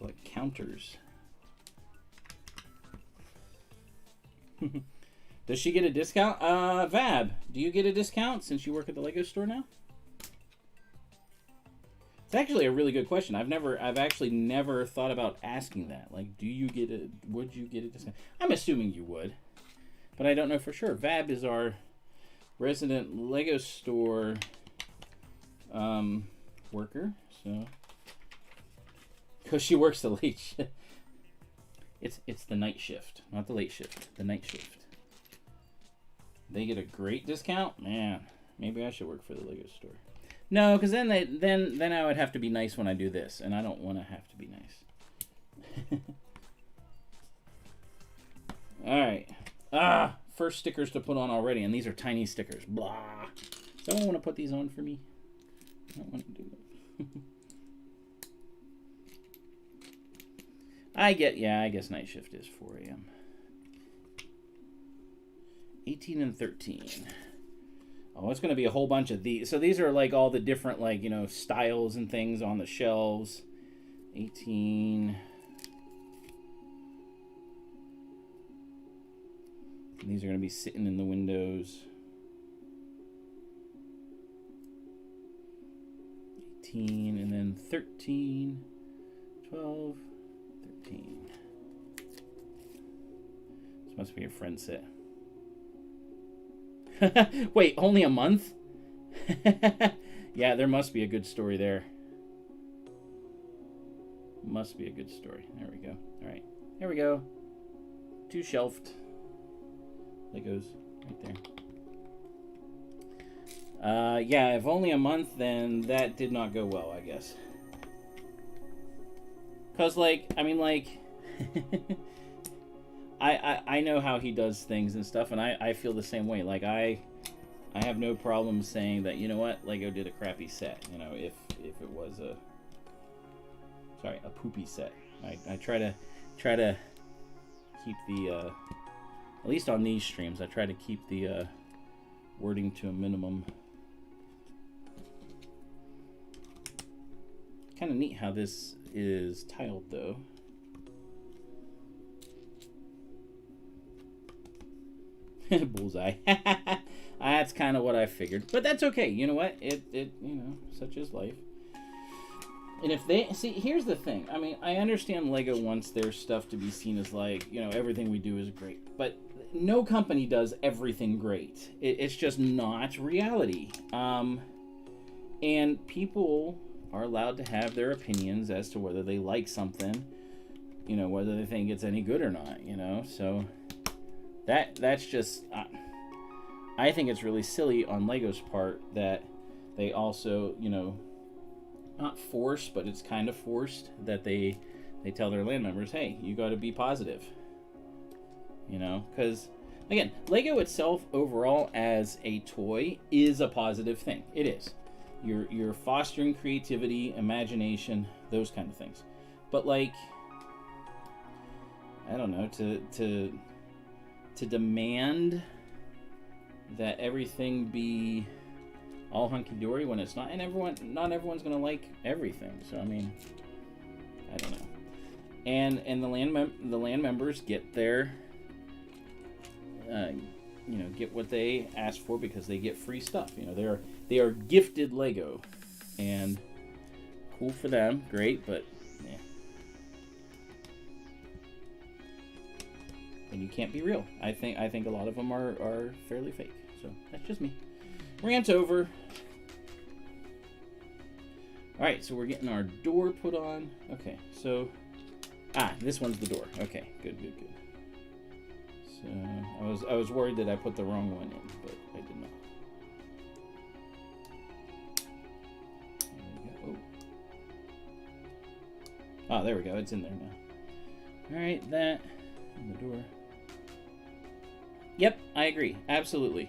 Like counters. Does she get a discount? Vab, do you get a discount since you work at the Lego store now? It's actually a really good question. I've actually never thought about asking that. Like, would you get a discount? I'm assuming you would, but I don't know for sure. Vab is our resident Lego store worker, so because she works the late shift. It's the night shift, not the late shift. The night shift. They get a great discount, man. Maybe I should work for the Lego store. No, because then I would have to be nice when I do this, and I don't want to have to be nice. All right. First stickers to put on already, and these are tiny stickers. Blah. Someone want to put these on for me? I don't want to do it. I guess night shift is 4 a.m. 18 and 13. Oh, it's going to be a whole bunch of these. So these are like all the different, like, you know, styles and things on the shelves. 18. And these are going to be sitting in the windows. 18 and then 13, 12, 13. This must be your friend set. Wait, only a month? Yeah, there must be a good story there. Must be a good story. There we go. All right, here we go. 2 shelved Legos right there. Yeah, if only a month, then that did not go well, I guess. Cause like, I mean, like, I know how he does things and stuff, and I feel the same way. Like I have no problem saying that, you know what, Lego did a crappy set. You know, if it was a poopy set. I try to keep the at least on these streams, I try to keep the wording to a minimum. Kind of neat how this is tiled, though. Bullseye. That's kind of what I figured, but that's okay. You know what? It you know, such is life. And if they see, here's the thing. I mean, I understand Lego wants their stuff to be seen as like, you know, everything we do is great, but no company does everything great. It's just not reality. And people are allowed to have their opinions as to whether they like something, you know, whether they think it's any good or not, you know. So that's just, I think it's really silly on Lego's part that they also, you know, not force, but it's kind of forced that they tell their land members, hey, you got to be positive, you know, because again, Lego itself overall as a toy is a positive thing. It is. You're fostering creativity, imagination, those kind of things. But like, I don't know, to demand that everything be all hunky-dory when it's not, and not everyone's gonna like everything. So I mean, I don't know. And the land members get their you know, get what they ask for because they get free stuff. You know, they are gifted Lego, and cool for them, great, but yeah. And you can't be real. I think a lot of them are fairly fake. So that's just me. Rant over. All right, so we're getting our door put on. Okay, so this one's the door. Okay, good. So I was worried that I put the wrong one in, but I did not. There we go. Oh, there we go. It's in there now. All right, that and the door. Yep, I agree. Absolutely.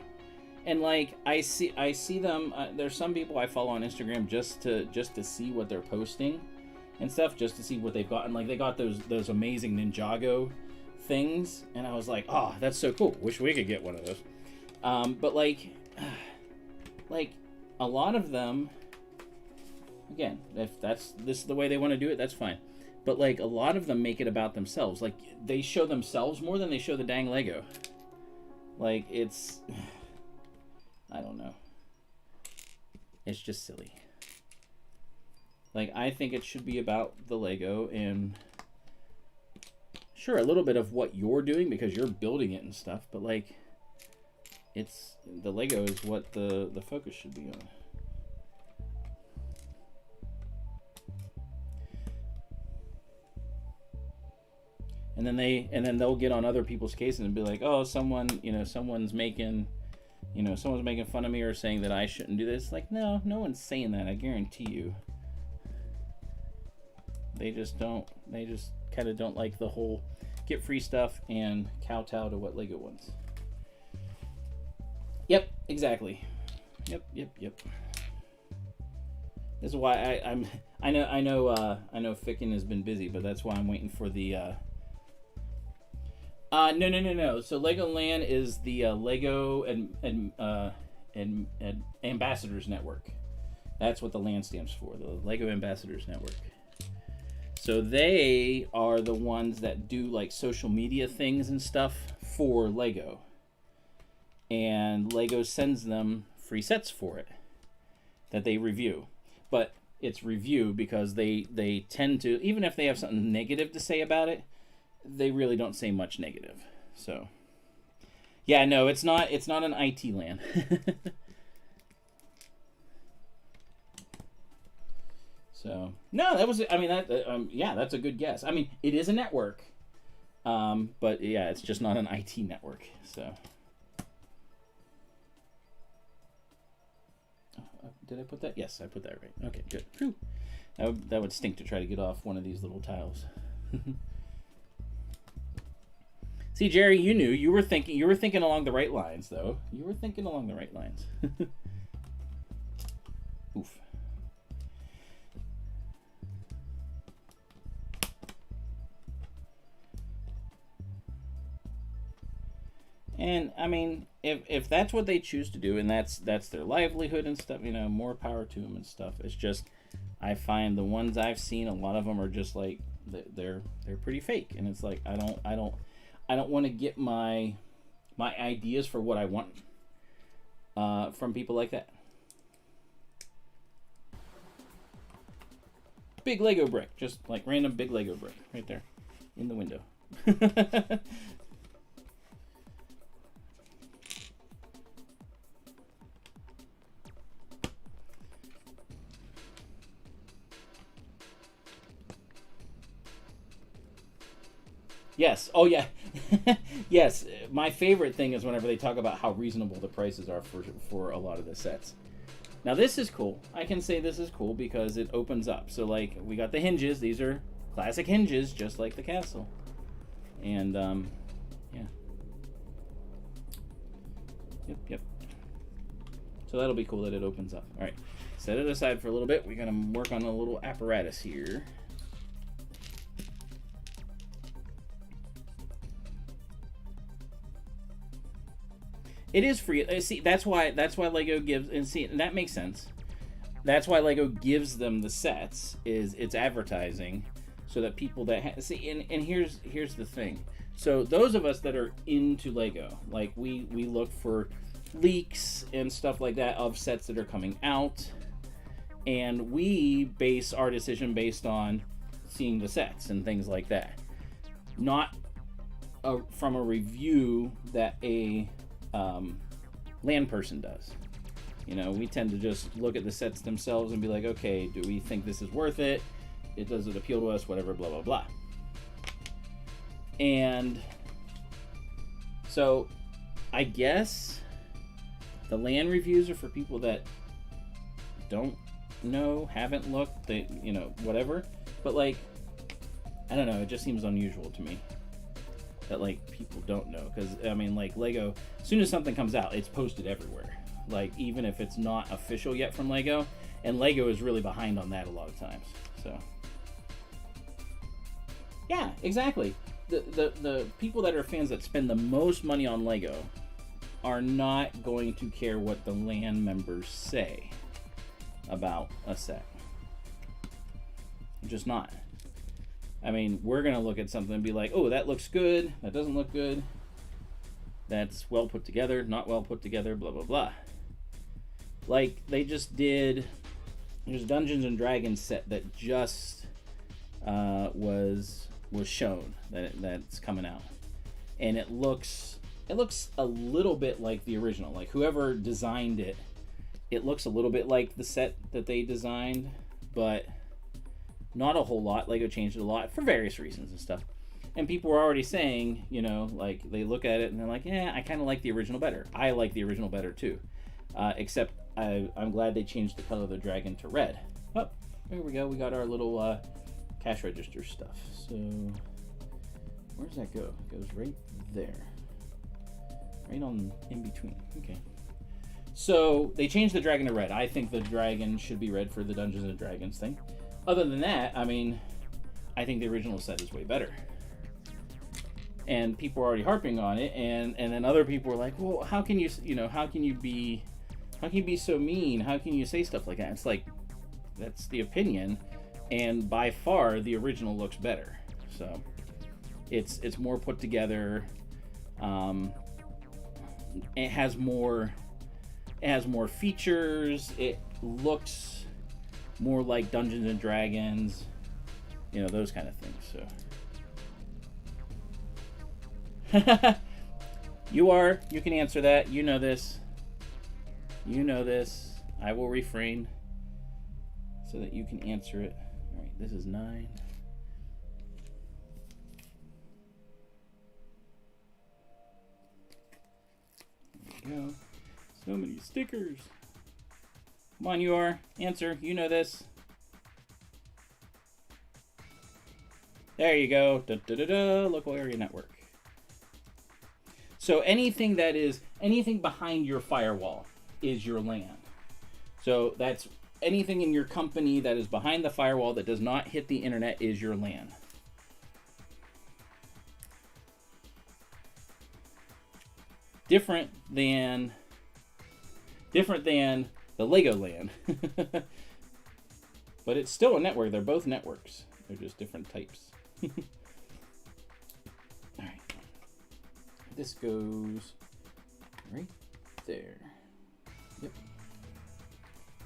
And like I see them. There's some people I follow on Instagram just to see what they're posting and stuff, just to see what they've got. And like they got those amazing Ninjago things, and I was like, oh, that's so cool. Wish we could get one of those. But like a lot of them, again, if this is the way they want to do it, that's fine. But like a lot of them make it about themselves. Like they show themselves more than they show the dang Lego. Like it's, I don't know. It's just silly. Like I think it should be about the Lego and sure, a little bit of what you're doing because you're building it and stuff, but like it's the Lego is what the focus should be on. and then they'll get on other people's cases and be like, oh, someone's making fun of me or saying that I shouldn't do this. Like, no one's saying that. I guarantee you. They just kind of don't like the whole get free stuff and kowtow to what Lego wants. Yep, exactly. Yep. This is why I know Ficken has been busy, but that's why I'm waiting for the no. So Legoland is the Lego and Ambassadors Network. That's what the LAN stands for, the Lego Ambassadors Network. So they are the ones that do like social media things and stuff for Lego. And Lego sends them free sets for it that they review. But it's review because they tend to, even if they have something negative to say about it, they really don't say much negative. So yeah, no, it's not an IT LAN. So no, that was, I mean, yeah, that's a good guess. I mean, it is a network, but yeah, it's just not an IT network. So did I put that? Yes, I put that right. Okay, good. Whew. That would stink to try to get off one of these little tiles. See, Jerry, you were thinking along the right lines, though. You were thinking along the right lines. Oof. And I mean, if that's what they choose to do, and that's their livelihood and stuff, more power to them and stuff. It's just, I find the ones I've seen, a lot of them are just like they're pretty fake, and it's like I don't want to get my ideas for what I want from people like that. Big Lego brick, just like random big Lego brick right there in the window. Yes. Oh, yeah. Yes. My favorite thing is whenever they talk about how reasonable the prices are for a lot of the sets. Now, this is cool. I can say this is cool because it opens up. So, like, we got the hinges. These are classic hinges, just like the castle. And, yeah. Yep. So that'll be cool that it opens up. All right. Set it aside for a little bit. We're going to work on a little apparatus here. It is free. See, that's why Lego gives, and see, and that makes sense. That's why Lego gives them the sets, is it's advertising, so that people that see, and here's the thing. So those of us that are into Lego, like we look for leaks and stuff like that of sets that are coming out, and we base our decision based on seeing the sets and things like that, not from a review that a LAN person does. We tend to just look at the sets themselves and be like, okay, do we think this is worth it? Does it appeal to us? Whatever, blah, blah, blah. And so I guess the LAN reviews are for people that don't know, haven't looked, whatever. But like, I don't know, it just seems unusual to me that like people don't know, because I mean, like Lego, as soon as something comes out, it's posted everywhere, like even if it's not official yet from Lego, and Lego is really behind on that a lot of times. So yeah, exactly. The people that are fans that spend the most money on Lego are not going to care what the LAN members say about a set. Just not. I mean, we're going to look at something and be like, oh, that looks good, that doesn't look good, that's well put together, not well put together, blah, blah, blah. Like, they just did, there's a Dungeons and Dragons set that just was shown, that's coming out. And it looks a little bit like the original. Like, whoever designed it, it looks a little bit like the set that they designed, but not a whole lot. Lego changed it a lot for various reasons and stuff. And people were already saying, you know, like they look at it and they're like, yeah, I kind of like the original better. I like the original better too. Except I'm glad they changed the color of the dragon to red. Oh, there we go. We got our little cash register stuff. So where does that go? It goes right there. Right on in between. Okay. So they changed the dragon to red. I think the dragon should be red for the Dungeons and Dragons thing. Other than that, I mean, I think the original set is way better. And people were already harping on it, and then other people were like, well, how can you be so mean? How can you say stuff like that? It's like, that's the opinion, and by far the original looks better. So it's more put together. It has more features. It looks more like Dungeons and Dragons, you know, those kind of things. So you can answer that. You know this. I will refrain so that you can answer it. All right, this is 9. There we go. So many stickers. Come on, you are. Answer. You know this. There you go. Da, da, da, da. Local area network. So anything behind your firewall is your LAN. So that's anything in your company that is behind the firewall that does not hit the internet is your LAN. Different than the Lego LAN. But it's still a network. They're both networks. They're just different types. All right. This goes right there. Yep.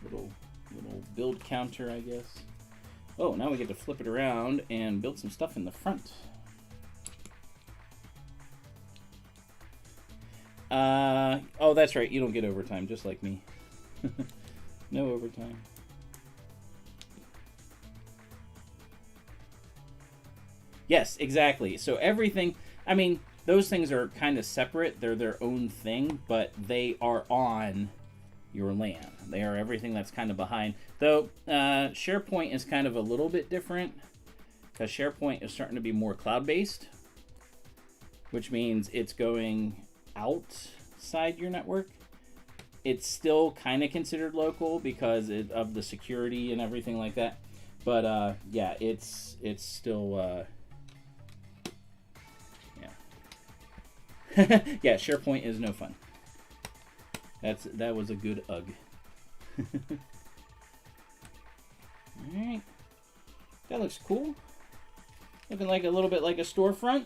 Little build counter, I guess. Oh, now we get to flip it around and build some stuff in the front. Oh, that's right. You don't get overtime, just like me. No overtime. Yes, exactly. So everything, I mean, those things are kind of separate. They're their own thing, but they are on your LAN. They are everything that's kind of behind. Though SharePoint is kind of a little bit different because SharePoint is starting to be more cloud-based, which means it's going outside your network. It's still kind of considered local because of the security and everything like that. But yeah, it's still yeah. Yeah, SharePoint is no fun. That was a good ugh. Alright. That looks cool. Looking like a little bit like a storefront.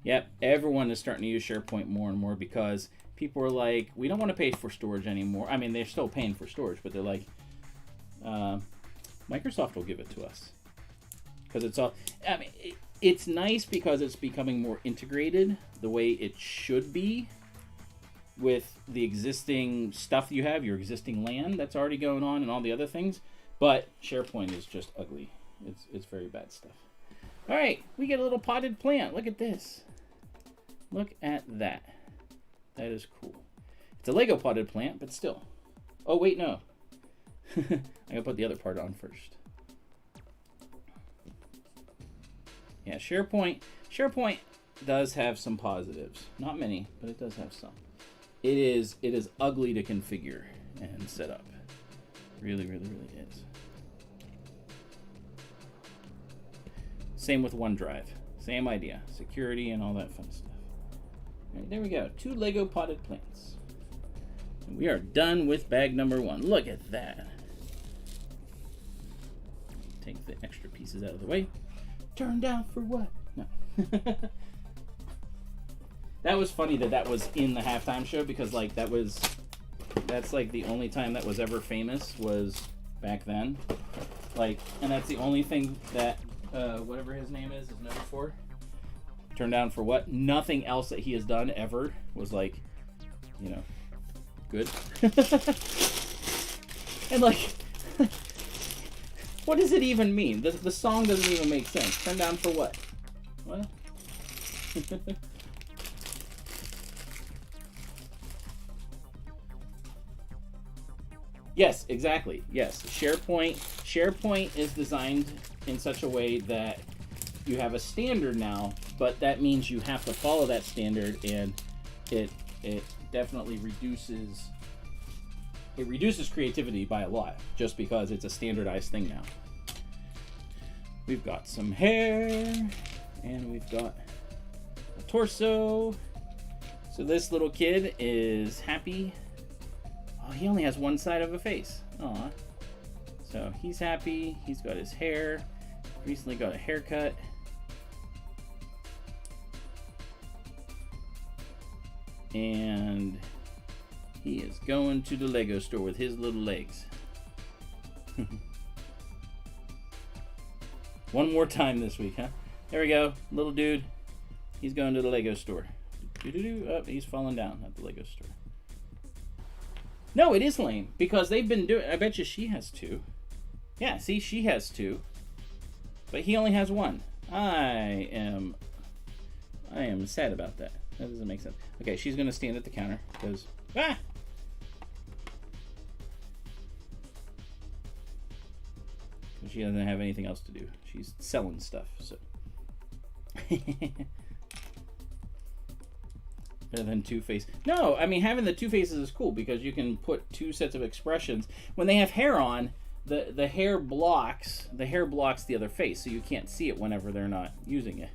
Yep, everyone is starting to use SharePoint more and more because people are like, we don't want to pay for storage anymore. I mean, they're still paying for storage, but they're like, Microsoft will give it to us. Because it's all, I mean, it's nice because it's becoming more integrated the way it should be with the existing stuff you have, your existing LAN that's already going on and all the other things. But SharePoint is just ugly. It's very bad stuff. All right, we get a little potted plant. Look at this. Look at that. That is cool. It's a Lego potted plant, but still. Oh, wait, no. I gotta put the other part on first. Yeah, SharePoint does have some positives. Not many, but it does have some. It is ugly to configure and set up. Really, really, really is. Same with OneDrive. Same idea. Security and all that fun stuff. All right, there we go. 2 Lego potted plants. And we are done with bag number 1. Look at that. Take the extra pieces out of the way. Turn down for what? No. That was funny that was in the halftime show because like that's like the only time that was ever famous was back then. Like, and that's the only thing that whatever his name is known for. Turned down for what? Nothing else that he has done ever was like, you know, good. And like What does it even mean? The song doesn't even make sense. Turn down for what? What? Yes, exactly. Yes, SharePoint is designed in such a way that you have a standard now, but that means you have to follow that standard, and it definitely reduces creativity by a lot, just because it's a standardized thing now. We've got some hair, and we've got a torso. So this little kid is happy. Oh, he only has one side of a face. Aw. So he's happy. He's got his hair. Recently got a haircut. And he is going to the Lego store with his little legs. One more time this week, huh? There we go. Little dude. He's going to the Lego store. Oh, he's falling down at the Lego store. No, it is lame, because they've been doing... I bet you she has two. Yeah, see, she has two. But he only has one. I am sad about that. That doesn't make sense. Okay, she's going to stand at the counter, because... Ah! She doesn't have anything else to do. She's selling stuff, so... Better than two faces. No, I mean, having the two faces is cool, because you can put two sets of expressions. When they have hair on, the hair blocks the other face, so you can't see it whenever they're not using it.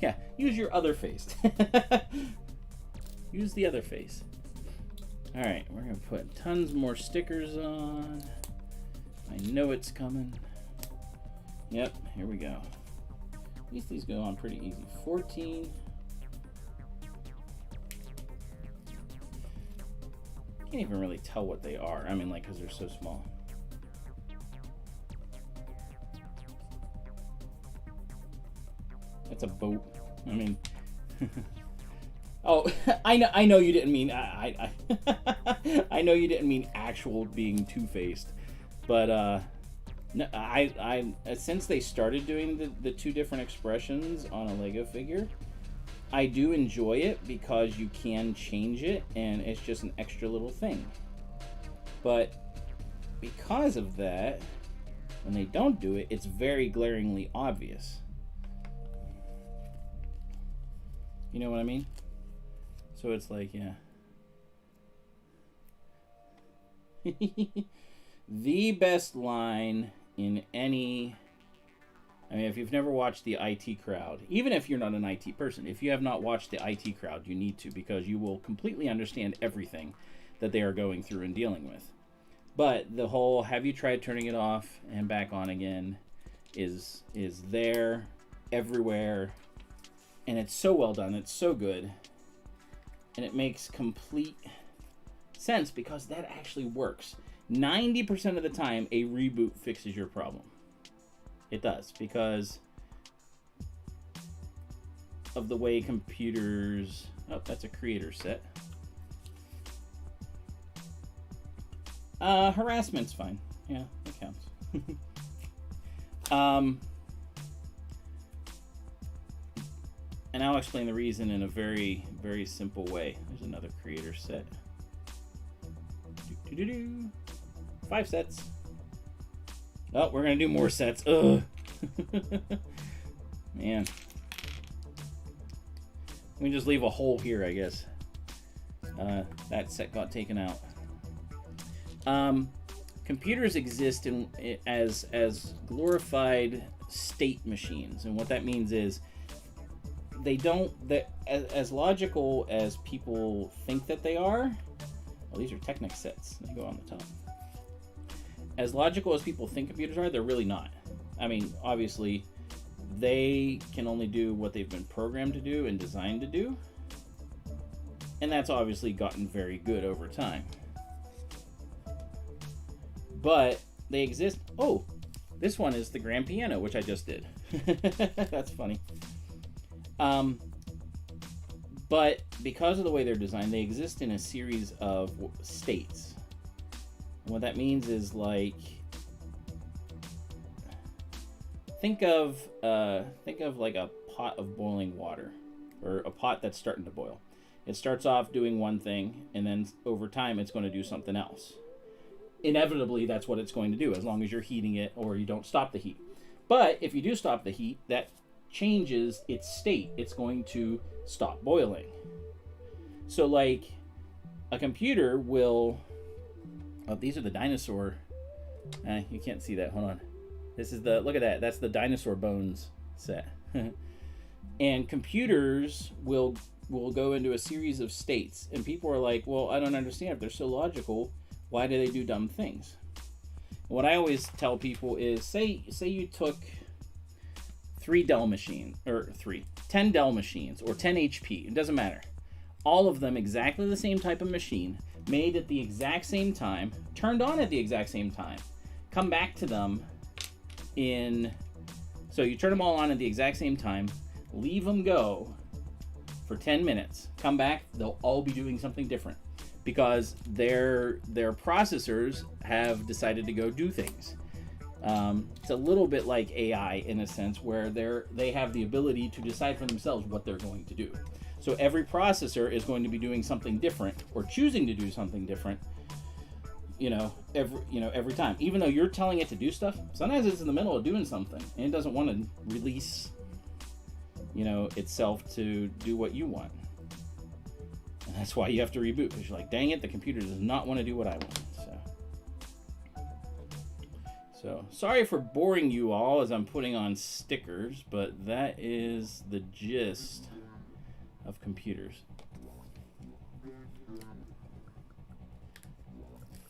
Yeah, use your other face. Use the other face. All right, we're gonna put tons more stickers on. I know it's coming. Yep, here we go. At least these go on pretty easy. 14. Can't even really tell what they are. I mean, like, because they're so small. That's a boat. I mean, oh, I know you didn't mean I know you didn't mean actual being two-faced, but no, I since they started doing the two different expressions on a Lego figure, I do enjoy it, because you can change it, and it's just an extra little thing. But because of that, when they don't do it, it's very glaringly obvious. You know what I mean? So it's like, yeah. The best line in any... I mean, if you've never watched the IT Crowd, even if you're not an IT person, if you have not watched the IT Crowd, you need to, because you will completely understand everything that they are going through and dealing with. But the whole "have you tried turning it off and back on again" is there everywhere, and it's so well done. It's so good, and it makes complete sense, because that actually works. 90% of the time, a reboot fixes your problem. It does, because of the way computers... Oh, that's a creator set. Harassment's fine. Yeah, that counts. And I'll explain the reason in a very, very simple way. There's another creator set. 5 sets. Oh, we're gonna do more sets. Ugh. Man. Let me just leave a hole here, I guess. That set got taken out. Computers exist as glorified state machines, and what that means is they don't... as logical as people think that they are... Well, these are Technic sets. They go on the top. As logical as people think computers are, they're really not. I mean, obviously, they can only do what they've been programmed to do and designed to do. And that's obviously gotten very good over time. But they exist... Oh, this one is the grand piano, which I just did. That's funny. But because of the way they're designed, they exist in a series of states. And what that means is, like, think of like a pot of boiling water, or a pot that's starting to boil. It starts off doing one thing, and then over time it's going to do something else. Inevitably, that's what it's going to do, as long as you're heating it or you don't stop the heat. But if you do stop the heat, that changes its state. It's going to stop boiling. So like a computer will... Oh, these are the dinosaur... you can't see that. Hold on. This is the... Look at that. That's the dinosaur bones set. And computers will go into a series of states. And people are like, well, I don't understand. If they're so logical, why do they do dumb things? What I always tell people is, say you took 10 Dell machines, or 10 Dell machines, or 10 HP, it doesn't matter. All of them exactly the same type of machine, made at the exact same time, turned on at the exact same time. Come back to them so you turn them all on at the exact same time, leave them go for 10 minutes, come back, they'll all be doing something different. Because their processors have decided to go do things. It's a little bit like AI in a sense, where they have the ability to decide for themselves what they're going to do. So every processor is going to be doing something different, or choosing to do something different. Every time. Even though you're telling it to do stuff, sometimes it's in the middle of doing something and it doesn't want to release, itself to do what you want. And that's why you have to reboot, because you're like, dang it, the computer does not want to do what I want. So sorry for boring you all as I'm putting on stickers, but that is the gist of computers.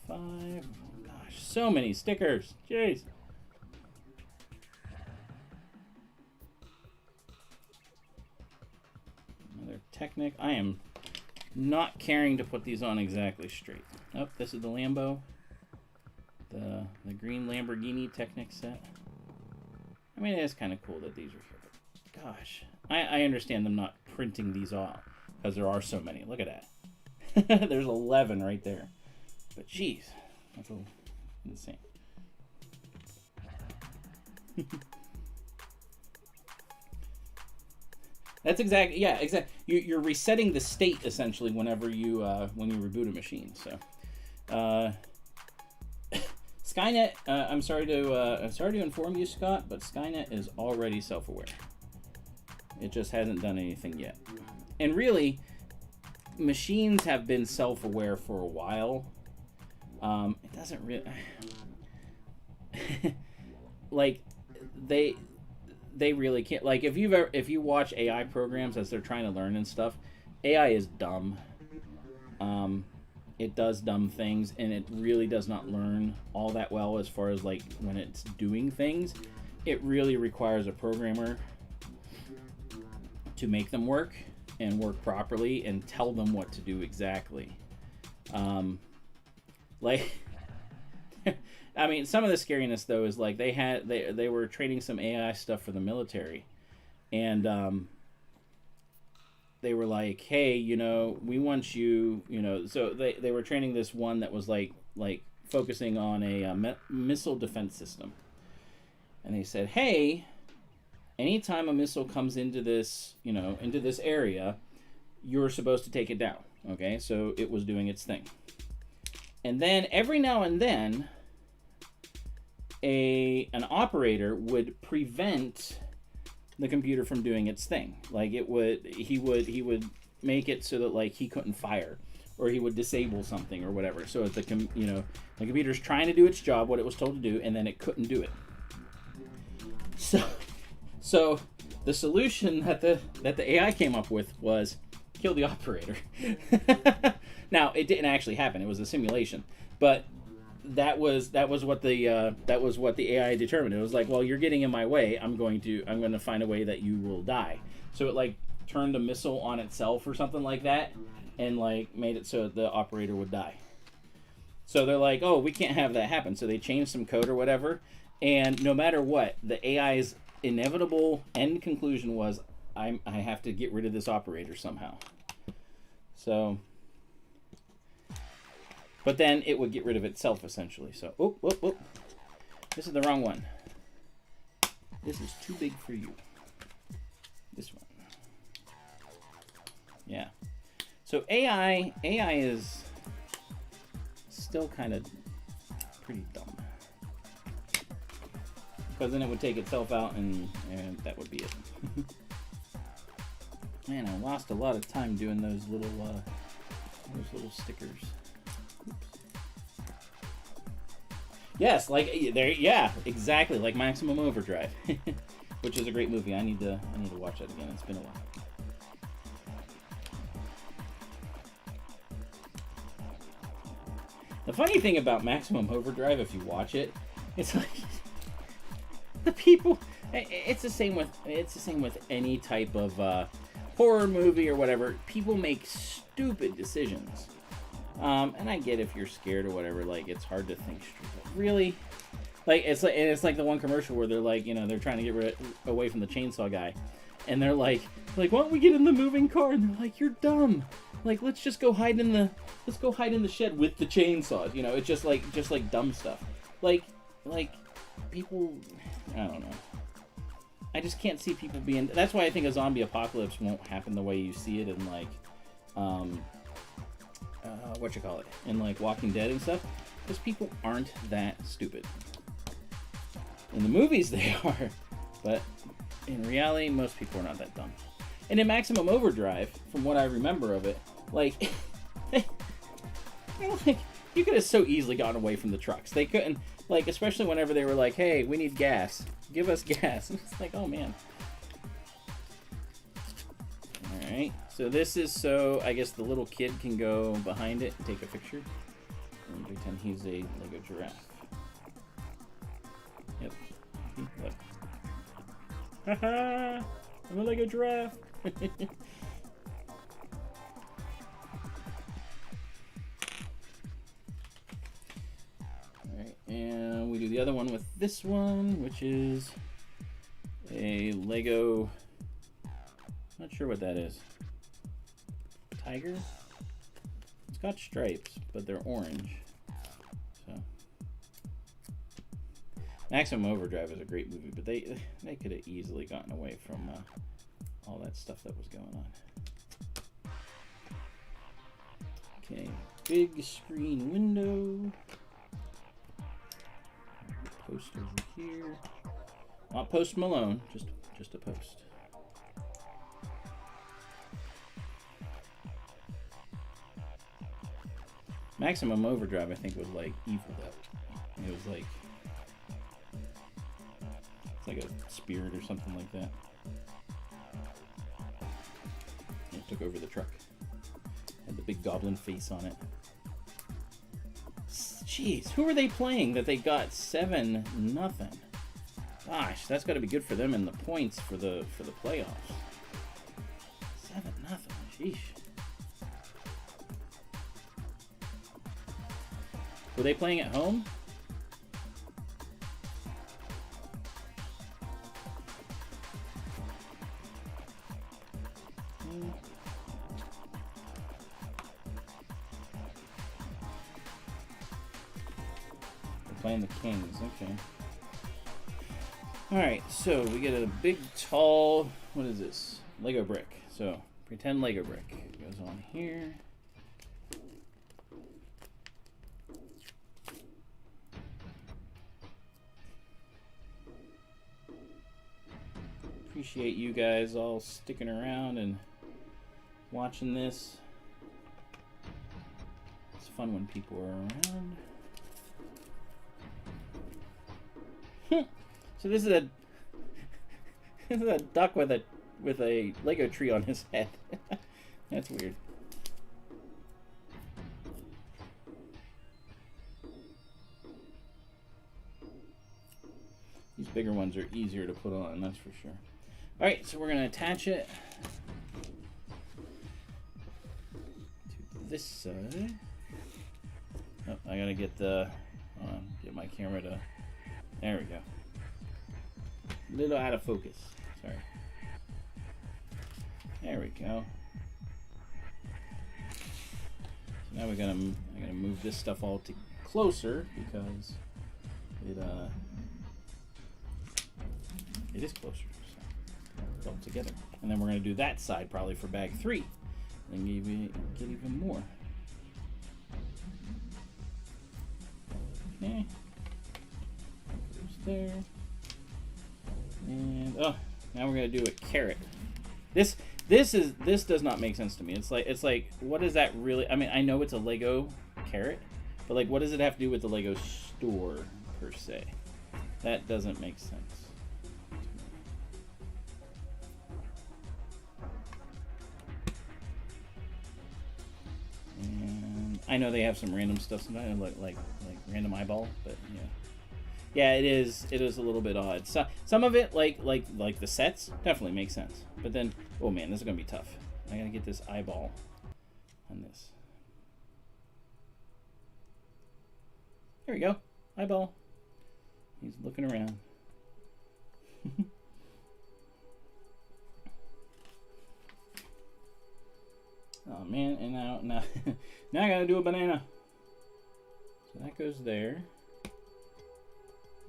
5, oh gosh, so many stickers, jeez. Another Technic. I am not caring to put these on exactly straight. Oh, this is the Lambo. The green Lamborghini Technic set. I mean, it is kind of cool that these are here. But gosh, I understand them not printing these off, because there are so many. Look at that. There's 11 right there. But geez, that's insane. That's exactly, yeah, exactly. You're resetting the state essentially whenever you when you reboot a machine. So, Skynet. I'm sorry to inform you, Scott, but Skynet is already self-aware. It just hasn't done anything yet. And really, machines have been self-aware for a while. It doesn't really like they really can't. Like if you watch AI programs as they're trying to learn and stuff, AI is dumb. It does dumb things, and it really does not learn all that well as far as like when it's doing things. It really requires a programmer to make them work and work properly and tell them what to do exactly. Like, I mean, some of the scariness though is like they were training some AI stuff for the military, and they were like, hey, we want you, so they were training this one that was like focusing on a missile defense system, and they said, hey, anytime a missile comes into this, into this area, you're supposed to take it down. Okay, so it was doing its thing. And then every now and then, an operator would prevent the computer from doing its thing. Like he would make it so that like he couldn't fire, or he would disable something or whatever. So the computer's trying to do its job, what it was told to do, and then it couldn't do it. So the solution that the AI came up with was kill the operator. Now it didn't actually happen; it was a simulation. But that was what the AI determined. It was like, well, you're getting in my way. I'm going to find a way that you will die. So it like turned a missile on itself or something like that, and like made it so the operator would die. So they're like, oh, we can't have that happen. So they changed some code or whatever, and no matter what, the AI's inevitable end conclusion was, I have to get rid of this operator somehow. So, but then it would get rid of itself essentially. So, this is the wrong one. This is too big for you. This one. Yeah. So AI is still kind of pretty dumb. Because then it would take itself out and that would be it. Man, I lost a lot of time doing those little stickers. Oops. Yes, like there, yeah, exactly, like Maximum Overdrive, which is a great movie. I need to watch that again. It's been a while. The funny thing about Maximum Overdrive, if you watch it, it's like the people. It's the same with any type of horror movie or whatever. People make stupid decisions, and I get if you're scared or whatever. Like it's hard to think straight. But really, like it's like the one commercial where they're like, they're trying to get away from the chainsaw guy, and they're like, why don't we get in the moving car? And they're like, you're dumb. Like let's just go hide in the shed with the chainsaws. It's just like dumb stuff. Like people, I don't know. I just can't see people being. That's why I think a zombie apocalypse won't happen the way you see it in like, in like Walking Dead and stuff. Because people aren't that stupid. In the movies they are, but in reality most people are not that dumb. And in Maximum Overdrive, from what I remember of it, like, you could have so easily gotten away from the trucks. They couldn't, like, especially whenever they were like, hey, we need gas. Give us gas. And it's like, oh, man. All right. So this is so, I guess the little kid can go behind it and take a picture. And pretend he's a Lego giraffe. Yep. Look. Haha! I'm a Lego giraffe. Alright, and we do the other one with this one, which is a Lego, not sure what that is. Tiger? It's got stripes, but they're orange. So Maximum Overdrive is a great movie, but they could have easily gotten away from all that stuff that was going on. Okay, big screen window. Post over here. Not Post Malone, just a post. Maximum Overdrive, I think, was like evil. It was like it's like a spirit or something like that. It took over the truck. Had the big goblin face on it. Jeez, who are they playing that they got 7-0? Gosh, that's got to be good for them in the points for the playoffs. 7-0. Sheesh. Were they playing at home? Playing the Kings, okay. Alright, so we get a big, tall, what is this? Lego brick. So, pretend Lego brick goes on here. Appreciate you guys all sticking around and watching this. It's fun when people are around. So this is a duck with a Lego tree on his head. That's weird. These bigger ones are easier to put on, that's for sure. All right, so we're gonna attach it to this side. Oh, I gotta get get my camera to. There we go. A little out of focus. Sorry. There we go. So now I'm gonna move this stuff all closer because it It is closer. So it's all together. And then we're going to do that side probably for bag 3. And get even more. Okay. Goes there. And oh, now we're going to do a carrot. This does not make sense to me. It's like what is that really? I mean, I know it's a Lego carrot, but like what does it have to do with the Lego store per se? That doesn't make sense. And I know they have some random stuff sometimes, like random eyeball, but yeah. Yeah, it is a little bit odd. So, some of it, like the sets, definitely makes sense. But then, oh man, this is gonna be tough. I gotta get this eyeball on this. There we go, eyeball. He's looking around. Oh man, and now now I gotta do a banana. So that goes there.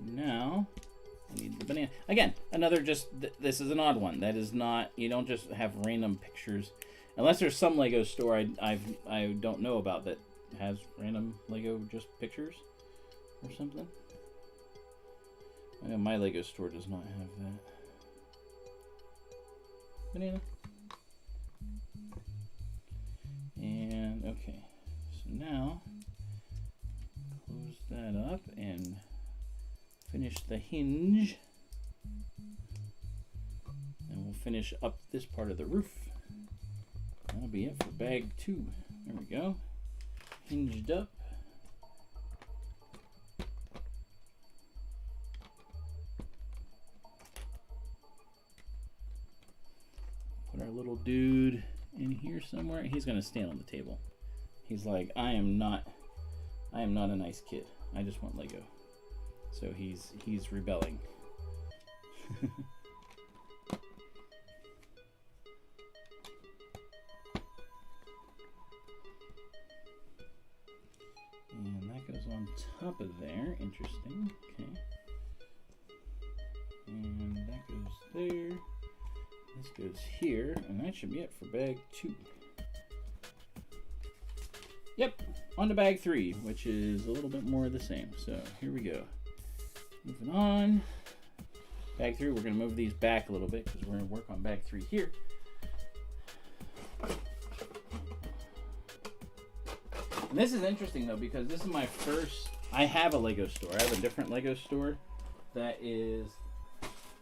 Now I need the banana again. Another this is an odd one. That is not, you don't just have random pictures unless there's some Lego store I don't know about that has random Lego just pictures or something. I know my Lego store does not have that. Banana. And okay, so now close that up and finish the hinge, and we'll finish up this part of the roof. That'll be it for bag 2. There we go, hinged up. Put our little dude in here somewhere. He's gonna stand on the table. He's like, I am not a nice kid. I just want Lego. So he's rebelling. And that goes on top of there. Interesting. Okay. And that goes there. This goes here, and that should be it for bag 2. Yep, on to bag 3, which is a little bit more of the same. So here we go. Moving on. Bag 3, we're going to move these back a little bit because we're going to work on bag 3 here. And this is interesting though, because this is my first, I have a Lego store. I have a different Lego store that is,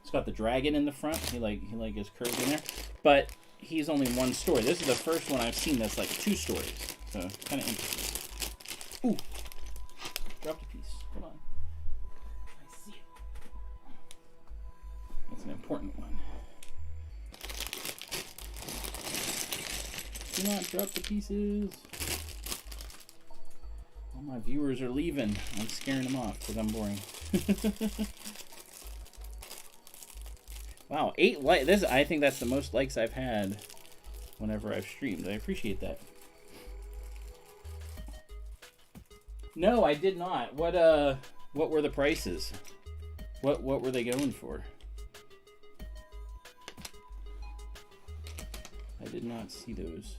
it's got the dragon in the front. He like is curved in there, but he's only one story. This is the first one I've seen that's like 2 stories. So kind of interesting. Ooh, dropped a piece. Hold on. I see it. That's an important one. Do not drop the pieces. All my viewers are leaving. I'm scaring them off because I'm boring. Wow, 8 likes. This, I think that's the most likes I've had whenever I've streamed. I appreciate that. No, I did not. What were the prices? What were they going for? I did not see those.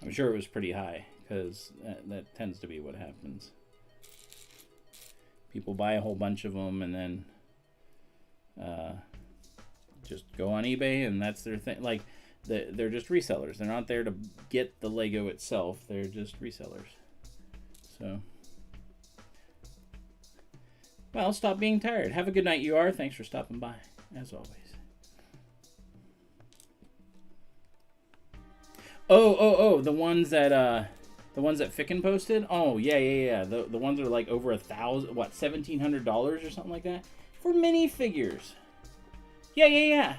I'm sure it was pretty high, because that tends to be what happens. People buy a whole bunch of them and then just go on eBay, and that's their thing. Like, they're just resellers. They're not there to get the Lego itself. They're just resellers. So, well, stop being tired. Have a good night, you are. Thanks for stopping by, as always. Oh, the ones that Ficken posted. Oh, yeah. The ones that are like over $1,000, what, $1,700 or something like that for minifigures. Yeah.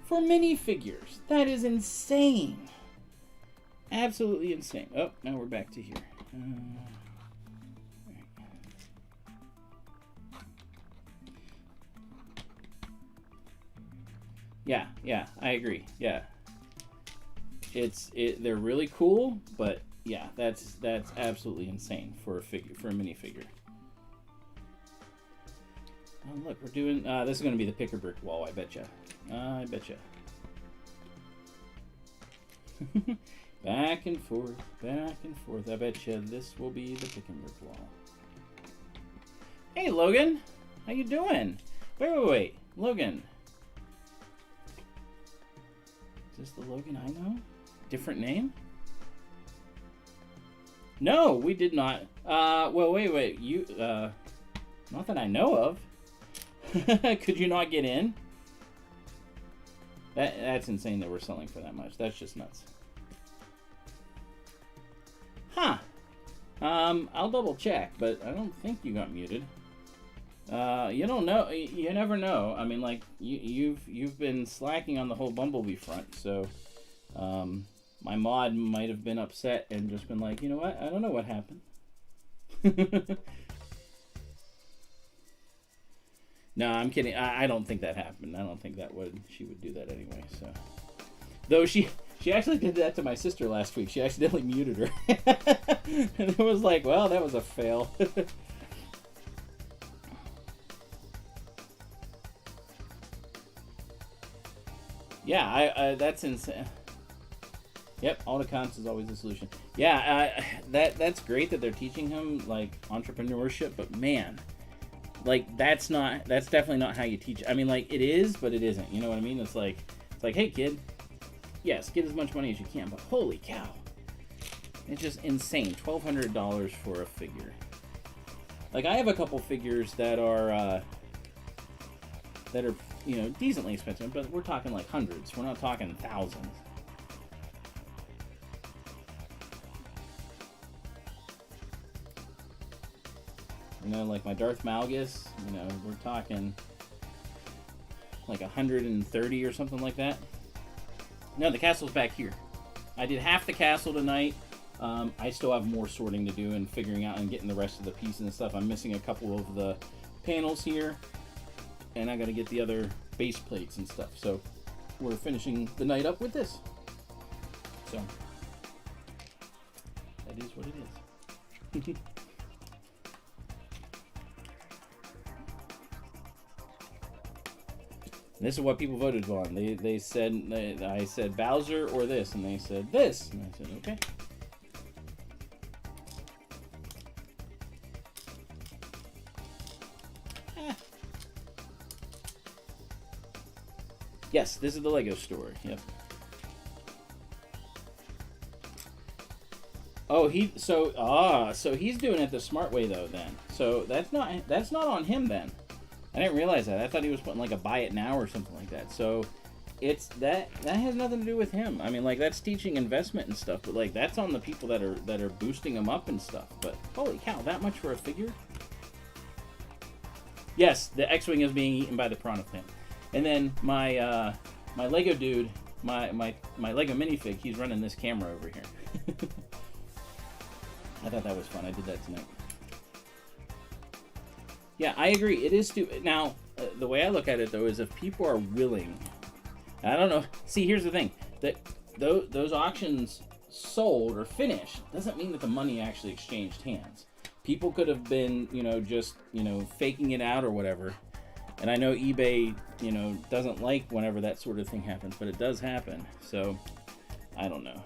For minifigures, that is insane. Absolutely insane. Oh, now we're back to here. Yeah, I agree. Yeah. They're really cool, but yeah, that's absolutely insane for a minifigure. Oh look, we're doing this is going to be the picker brick wall, I betcha. I betcha. Back and forth, back and forth. I betcha this will be the picker brick wall. Hey Logan, how you doing? Wait, Logan. Is this the Logan I know? Different name? No, we did not. Well, wait. You, not that I know of. Could you not get in? That's insane that we're selling for that much. That's just nuts. Huh. I'll double check, but I don't think you got muted. You don't know. You never know. I mean, like you've been slacking on the whole Bumblebee front, so my mod might have been upset and just been like, you know what? I don't know what happened. No, I'm kidding. I don't think that happened. I don't think she would do that anyway. So, though she actually did that to my sister last week. She accidentally muted her, and it was like, well, that was a fail. Yeah, that's insane. Yep, all accounts is always the solution. Yeah, that's great that they're teaching him like entrepreneurship, but man, like that's definitely not how you teach. I mean, like it is, but it isn't. You know what I mean? It's like, hey kid, yes, get as much money as you can, but holy cow, it's just insane. $1,200 for a figure. Like I have a couple figures that are you know, decently expensive, but we're talking like hundreds. We're not talking thousands. You know, like my Darth Malgus, you know, we're talking like 130 or something like that. No, the castle's back here. I did half the castle tonight. I still have more sorting to do and figuring out and getting the rest of the pieces and stuff. I'm missing a couple of the panels here, and I got to get the other base plates and stuff. So we're finishing the night up with this. So that is what it is. This is what people voted on. They said, I said Bowser or this, and they said this, and I said okay. Yes, this is the Lego store. Yep. Oh, so he's doing it the smart way though. Then, so that's not on him then. I didn't realize that. I thought he was putting like a buy it now or something like that. So it's that has nothing to do with him. I mean, like that's teaching investment and stuff, but like that's on the people that are boosting him up and stuff. But holy cow, that much for a figure? Yes, the X-wing is being eaten by the piranha plant. And then my Lego dude, my Lego minifig, he's running this camera over here. I thought that was fun. I did that tonight. Yeah, I agree. It is stupid. Now, the way I look at it, though, is if people are willing... I don't know. See, here's the thing. That those auctions sold or finished doesn't mean that the money actually exchanged hands. People could have been, just, faking it out or whatever. And I know eBay, doesn't like whenever that sort of thing happens, but it does happen. So, I don't know.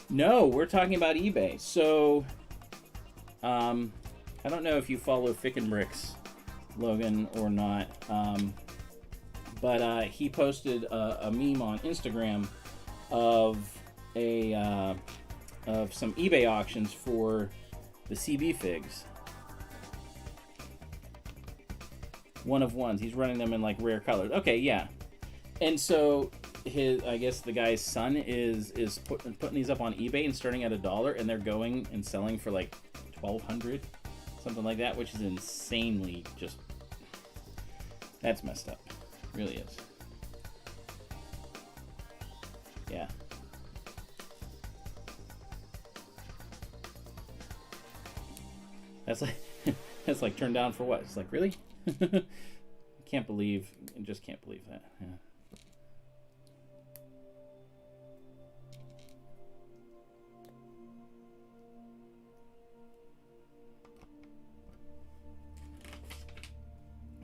No, we're talking about eBay. So... I don't know if you follow Ficken Bricks, Logan, or not, but he posted a meme on Instagram of some eBay auctions for the CB figs. One of ones. He's running them in like rare colors. Okay, yeah. And so I guess the guy's son is putting these up on eBay and starting at $1, and they're going and selling for like $1,200, something like that, which is insanely just... That's messed up. It really is. Yeah. That's like turned down for what? It's like, really? Can't believe, just can't believe that. Yeah.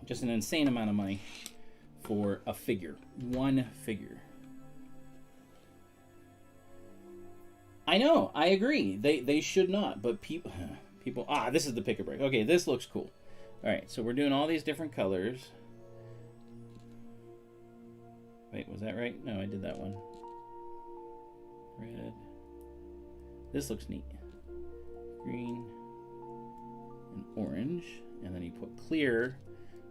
Just an insane amount of money for a figure. One figure. I know, I agree. They should not, but people, this is the pick-a-brick. Okay, this looks cool. All right, so we're doing all these different colors. Wait, was that right? No, I did that one. Red. This looks neat. Green and orange. And then you put clear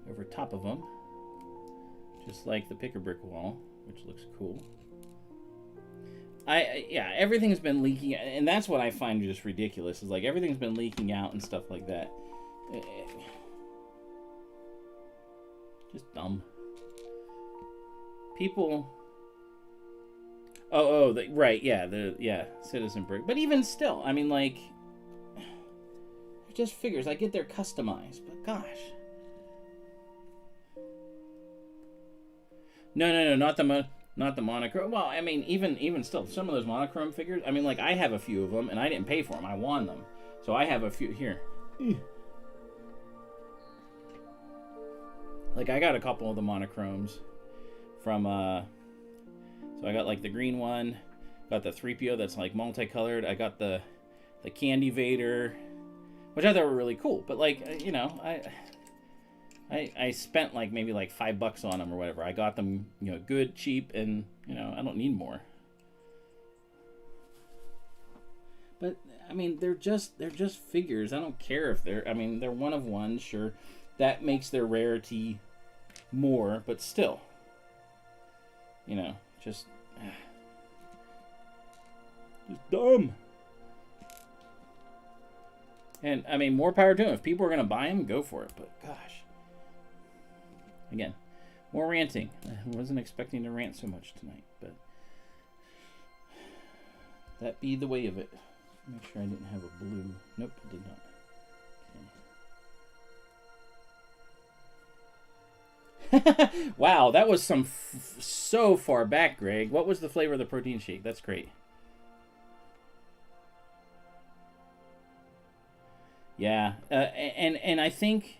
over top of them. Just like the pick-a-brick wall, which looks cool. Yeah, everything's been leaking, and that's what I find just ridiculous, is like everything's been leaking out and stuff like that. Just dumb. People. Right, yeah, Citizen Brick. But even still, I mean, like, it just figures. I get they're customized, but gosh. No, not the monochrome. Well, I mean, even still, some of those monochrome figures. I mean, like, I have a few of them, and I didn't pay for them. I won them, so I have a few here. Like, I got a couple of the monochromes from. So I got like the green one, got the 3PO that's like multicolored. I got the Candy Vader, which I thought were really cool. But like, you know, I spent like maybe like $5 on them or whatever. I got them, you know, good, cheap, and you know, I don't need more. But I mean, they're just figures. I don't care if they're. I mean, they're one of one. Sure, that makes their rarity more, but still, you know, just dumb. And I mean, more power to them. If people are gonna buy them, go for it. But gosh. Again, more ranting. I wasn't expecting to rant so much tonight, but that be the way of it. Make sure I didn't have a blue. Nope, I did not. Okay. Wow, that was so far back, Greg. What was the flavor of the protein shake? That's great. Yeah, and I think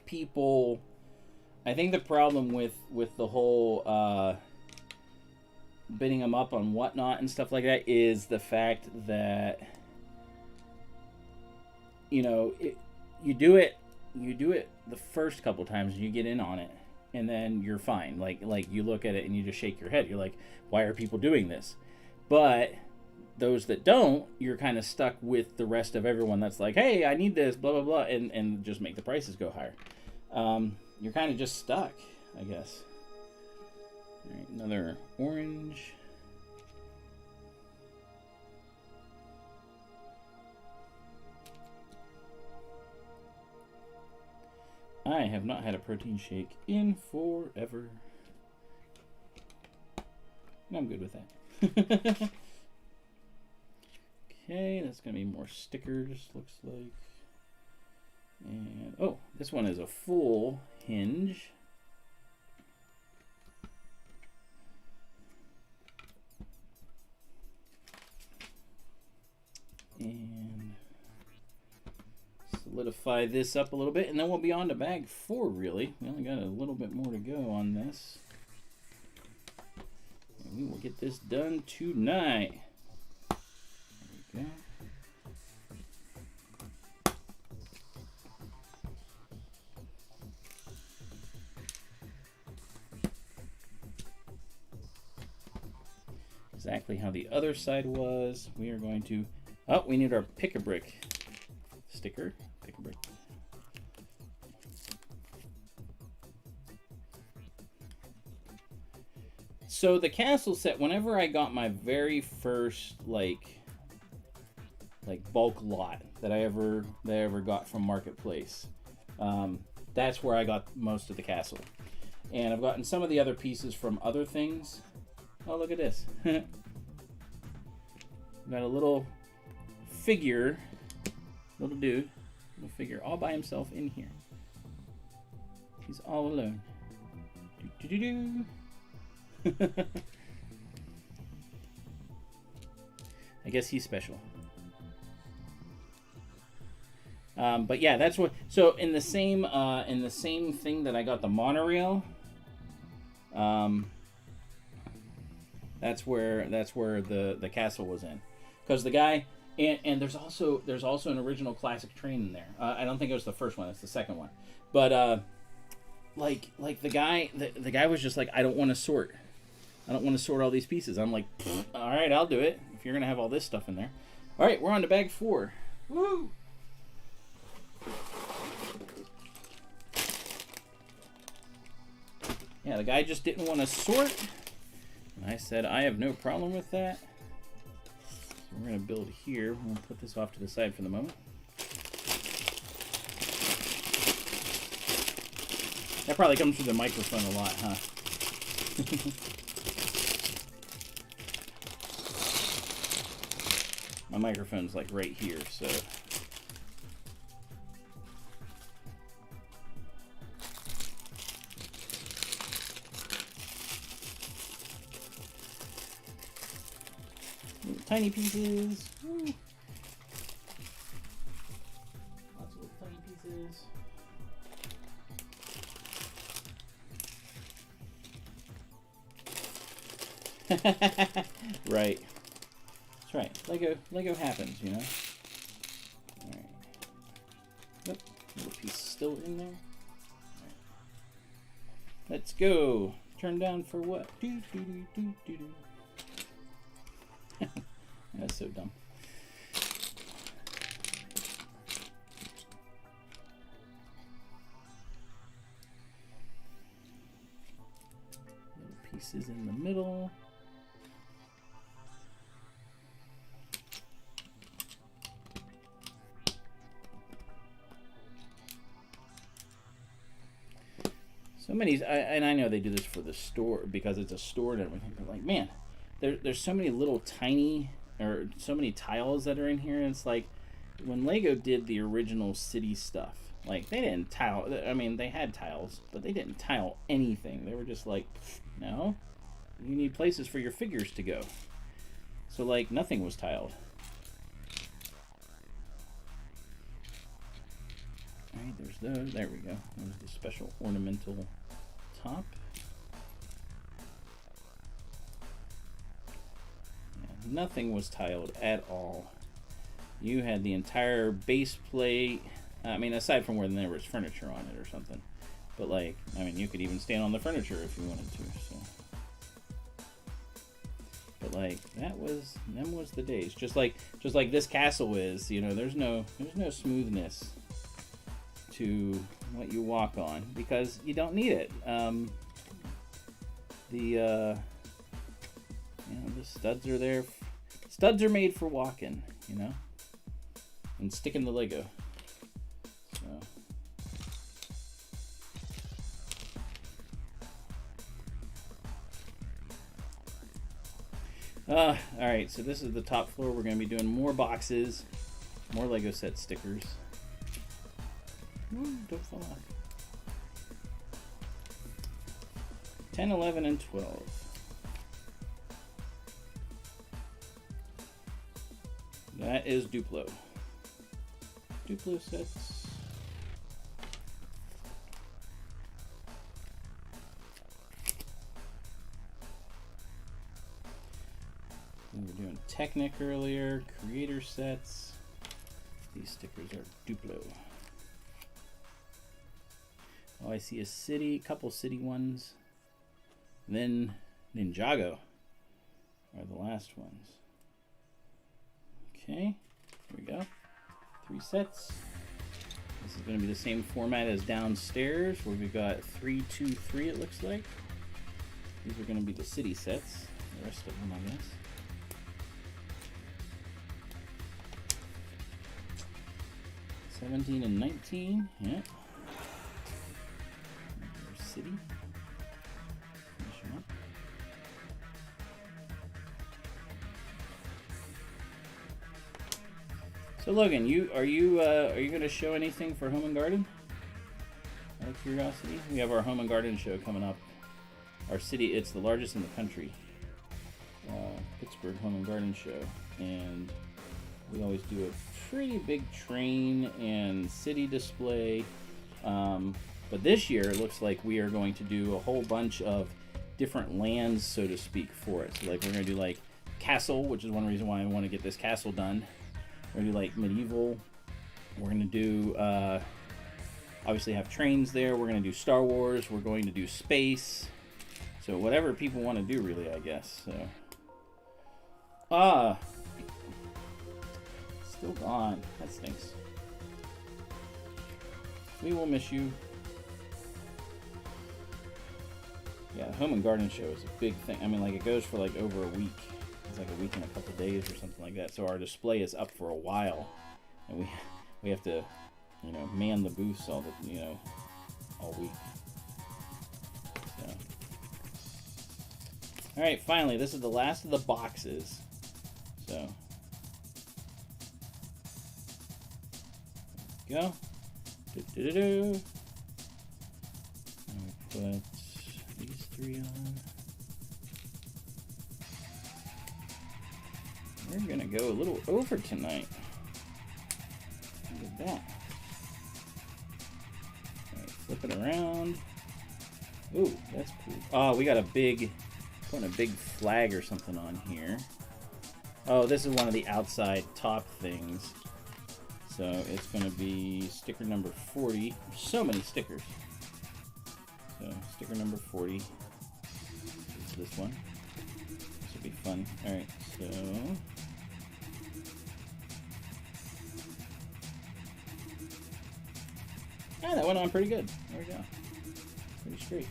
people, I think the problem with the whole bidding them up on whatnot and stuff like that is the fact that, you know, you do it the first couple times, you get in on it, and then you're fine. Like you look at it and you just shake your head. You're like, why are people doing this? But those that don't, you're kind of stuck with the rest of everyone that's like, hey, I need this, blah, blah, blah, and just make the prices go higher. You're kind of just stuck, I guess. All right, another orange. I have not had a protein shake in forever. I'm good with that. Okay, that's going to be more stickers, looks like. And, oh, this one is a full hinge. And solidify this up a little bit, and then we'll be on to bag 4, really. We only got a little bit more to go on this. And we will get this done tonight. There we go. Exactly how the other side was. We are going to... Oh, we need our pick-a-brick sticker. Pick-a-brick. So the castle set, whenever I got my very first like bulk lot that I ever got from Marketplace, that's where I got most of the castle. And I've gotten some of the other pieces from other things. Oh, look at this. Got a little figure, little dude, little figure all by himself in here. He's all alone. Do-do-do-do. I guess he's special. But yeah, that's what. So in the same thing that I got the monorail. That's where the castle was in, because the guy and there's also an original classic train in there. I don't think it was the first one; it's the second one. But like the guy was just like, I don't want to sort all these pieces. I'm like, all right, I'll do it if you're gonna have all this stuff in there. All right, we're on to bag 4. Woo! Yeah, the guy just didn't want to sort. And I said, I have no problem with that. So we're going to build here. We'll put this off to the side for the moment. That probably comes through the microphone a lot, huh? My microphone's like right here, so... Tiny pieces. Woo. Lots of little tiny pieces. Right. That's right. Lego happens, you know. All right. Nope. Little piece still in there. All right. Let's go. Turn down for what? Do do do do do do. That's so dumb. Little pieces in the middle. So many, and I know they do this for the store because it's a store and everything, but like, man, there's so many little tiny, or so many tiles that are in here, and it's like, when Lego did the original city stuff, like, they didn't tile, I mean, they had tiles, but they didn't tile anything. They were just like, no, you need places for your figures to go. So, like, nothing was tiled. Alright, there's those. There we go. There's the special ornamental top. Nothing was tiled at all. You had the entire base plate. I mean, aside from where there was furniture on it or something. But like, I mean, you could even stand on the furniture if you wanted to. So, but like, them was the days. Just like this castle is. You know, there's no smoothness to what you walk on because you don't need it. You know, the studs are there. Studs are made for walking, you know, and sticking the Lego. So. All right, so this is the top floor. We're going to be doing more boxes, more Lego set stickers. Ooh, don't fall off. 10, 11, and 12. That is Duplo. Duplo sets. We were doing Technic earlier, creator sets. These stickers are Duplo. Oh, I see a city, couple city ones. Then Ninjago are the last ones. Okay, here we go. 3 sets. This is going to be the same format as downstairs, where we've got 3, 2, 3, it looks like. These are going to be the city sets. The rest of them, I guess. $17 and $19, yeah. There's city. Finish them up. So Logan, are you going to show anything for Home and Garden? of curiosity? We have our home and garden show coming up. Our city, it's the largest in the country. Pittsburgh Home and Garden Show. And we always do a pretty big train and city display. But this year, it looks like we are going to do a whole bunch of different lands, so to speak, for it. So, like, we're going to do, like, castle, which is one reason why I want to get this castle done. We're going to do, like, medieval. We're going to do, obviously have trains there. We're going to do Star Wars. We're going to do space. So, whatever people want to do, really, I guess. So, still gone. That stinks. We will miss you. Yeah, the home and garden show is a big thing. I mean, like, it goes for like over a week. It's like a week and a couple days or something like that. So our display is up for a while, and we have to, you know, man the booths all week. So, all right, finally, this is the last of the boxes. So, there we go. And we put these three on. We're gonna go a little over tonight. Look at that. Alright, flip it around. Ooh, that's cool. Oh, we got putting a big flag or something on here. Oh, this is one of the outside top things. So it's gonna be sticker number 40. There's so many stickers. So sticker number 40 is this one. This will be fun. Alright, so that went on pretty good. There we go. Pretty straight.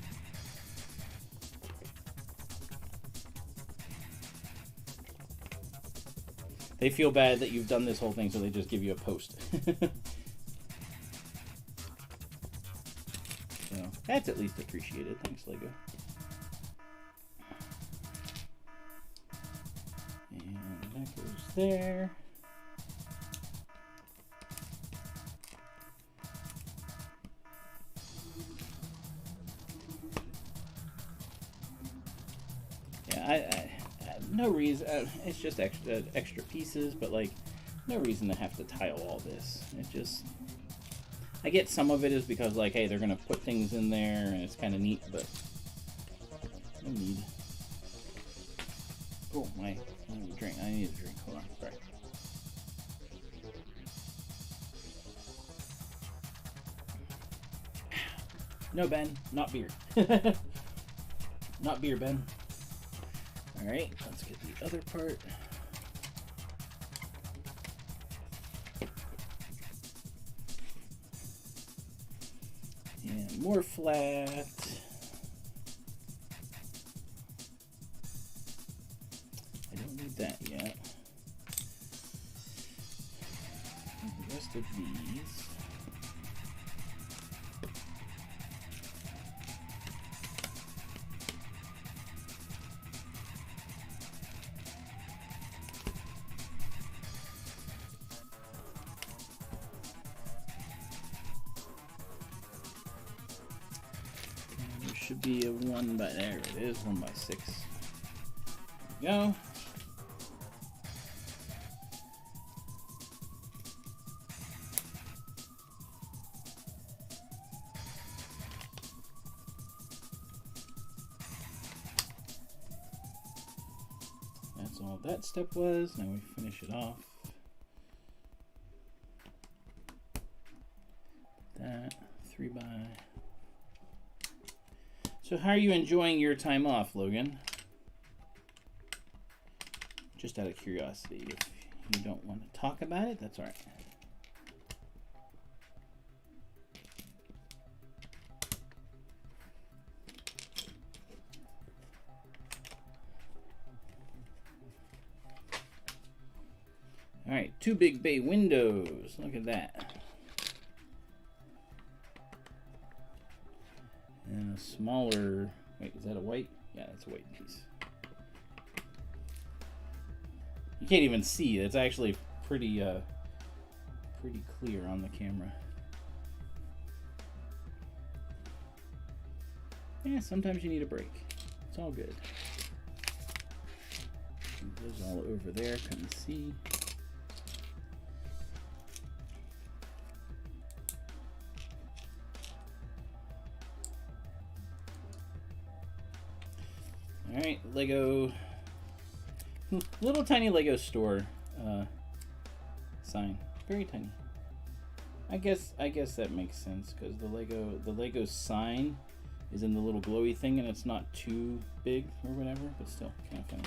They feel bad that you've done this whole thing, so they just give you a post. So that's at least appreciated. Thanks, Lego. And that goes there. Yeah, no reason. It's just extra pieces, but like, no reason to have to tile all this. It just, I get some of it is because like, hey, they're gonna put things in there, and it's kind of neat, but no need. Oh my! I need a drink. Hold on. Sorry. No, Ben. Not beer. Not beer, Ben. Alright, let's get the other part. And more flat. I don't need that yet. And the rest of these. Should be a 1 by, there it is, 1 by 6. There we go. That's all that step was. Now we finish it off. That 3 by. So how are you enjoying your time off, Logan? Just out of curiosity. If you don't want to talk about it, that's all right. All right, 2 big bay windows. Look at that. And a smaller, wait, is that a white? Yeah, that's a white piece. You can't even see. It's actually pretty clear on the camera. Yeah, sometimes you need a break. It's all good. Move those all over there, couldn't see. All right, Lego, little tiny Lego store sign, very tiny. I guess that makes sense because the Lego sign is in the little glowy thing and it's not too big or whatever, but still kind of funny.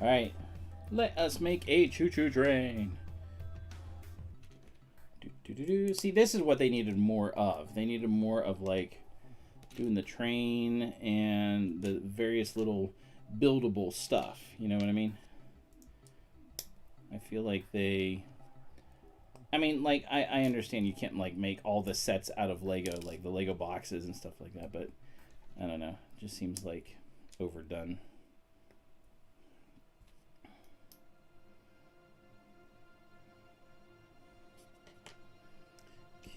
All right, let us make a choo-choo train. See, this is what they needed more of. They needed more of like doing the train and the various little buildable stuff. You know what I mean? I feel like they... I mean, like, I understand you can't like make all the sets out of Lego, like the Lego boxes and stuff like that, but I don't know. It just seems like overdone.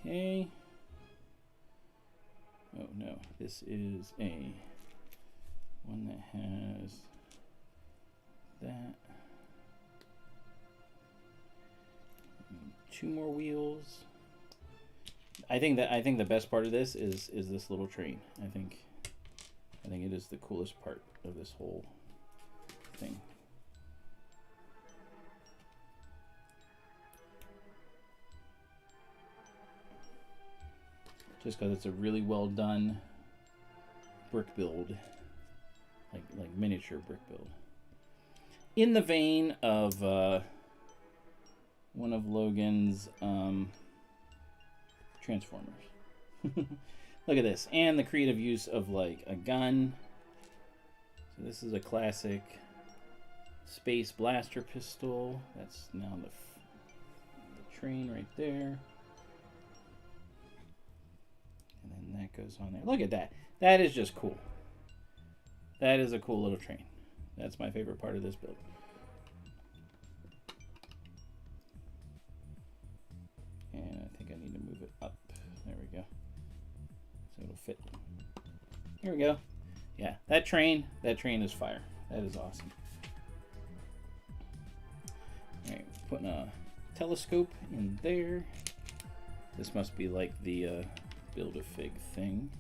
Okay. Oh no, this is a one that has that. Two more wheels. I think the best part of this is this little train. I think it is the coolest part of this whole thing. Just because it's a really well done brick build, like miniature brick build, in the vein of one of Logan's Transformers. Look at this, and the creative use of like a gun. So this is a classic space blaster pistol. That's now the train right there. And then that goes on there. Look at that. That is just cool. That is a cool little train. That's my favorite part of this build. And I think I need to move it up. There we go. So it'll fit. Here we go. Yeah, that train is fire. That is awesome. All right, putting a telescope in there. This must be like the Build-A-Fig thing.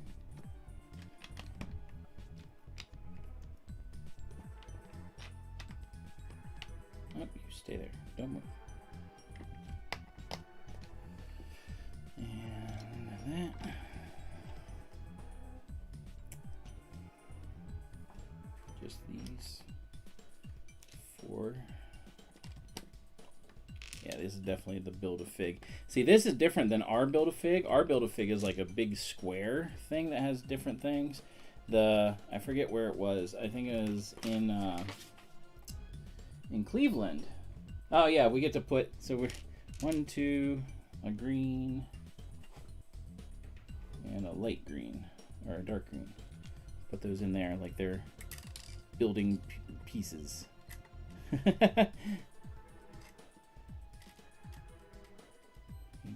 Oh, you stay there. Don't move. And that. Just these 4. Yeah, this is definitely the Build-A-Fig. See, this is different than our Build-A-Fig. Our Build-A-Fig is like a big square thing that has different things. I forget where it was. I think it was in Cleveland. Oh yeah, we get to put, so we're 1, 2, a green, and a light green, or a dark green. Put those in there like they're building pieces.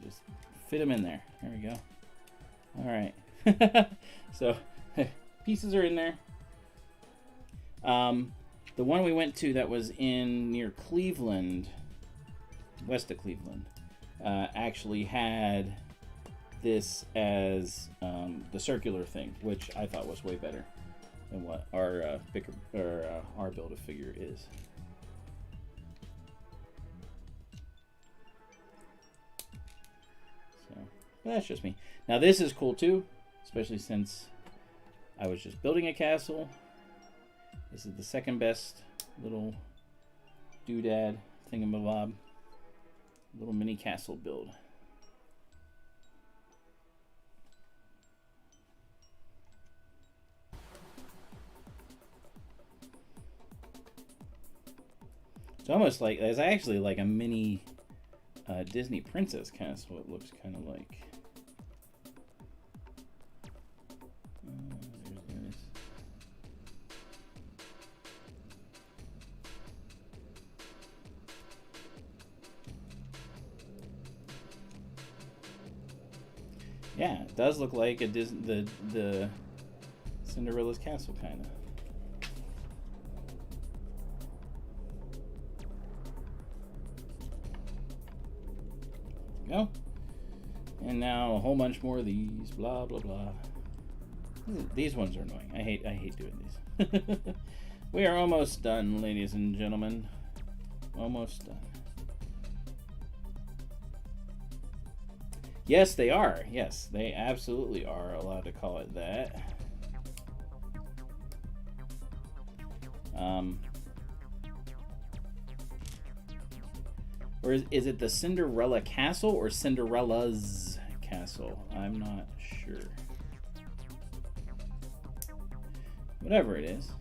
Just fit them in there. There we go. All right. So pieces are in there. The one we went to that was near Cleveland, west of Cleveland, actually had this as the circular thing, which I thought was way better than what our our Build-A-Figure is. So that's just me. Now this is cool too, especially since I was just building a castle. This is the second best little doodad thingamabob, little mini castle build. It's almost like, it's actually like a mini Disney princess kind of, so it looks kind of like. There's this. Yeah, it does look like a the Cinderella's castle, kind of. Go. And now a whole bunch more of these. Blah blah blah. These ones are annoying. I hate doing these. We are almost done, ladies and gentlemen. Almost done. Yes, they are. Yes, they absolutely are allowed to call it that. Or is it the Cinderella Castle or Cinderella's Castle? I'm not sure. Whatever it is.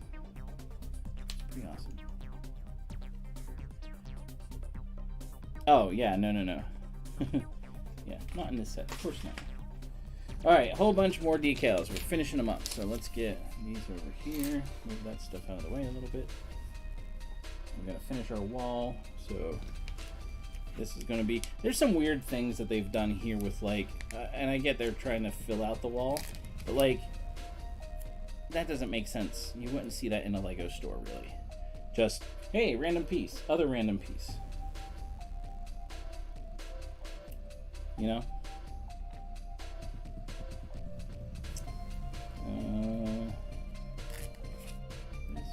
It's pretty awesome. Oh, yeah, no. Yeah, not in this set. Of course not. Alright, a whole bunch more decals. We're finishing them up. So let's get these over here. Move that stuff out of the way a little bit. We're going to finish our wall. So this is going to be... There's some weird things that they've done here with, like... and I get they're trying to fill out the wall. But, like... That doesn't make sense. You wouldn't see that in a Lego store, really. Just, hey, random piece. Other random piece. You know? This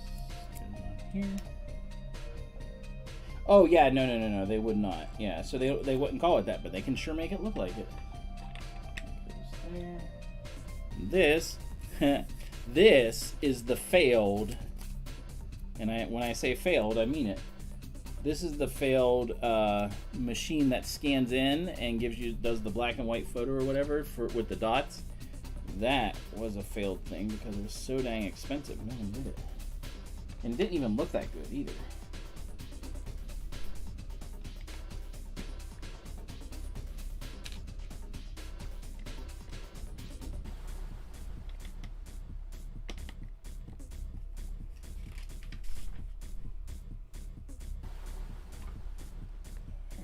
goes on here. Oh, yeah, no. They would not. Yeah, so they wouldn't call it that, but they can sure make it look like it. There. This... This is the failed, and when I say failed, I mean it. This is the failed machine that scans in and does the black and white photo or whatever with the dots. That was a failed thing because it was so dang expensive. No one did it, and it didn't even look that good either.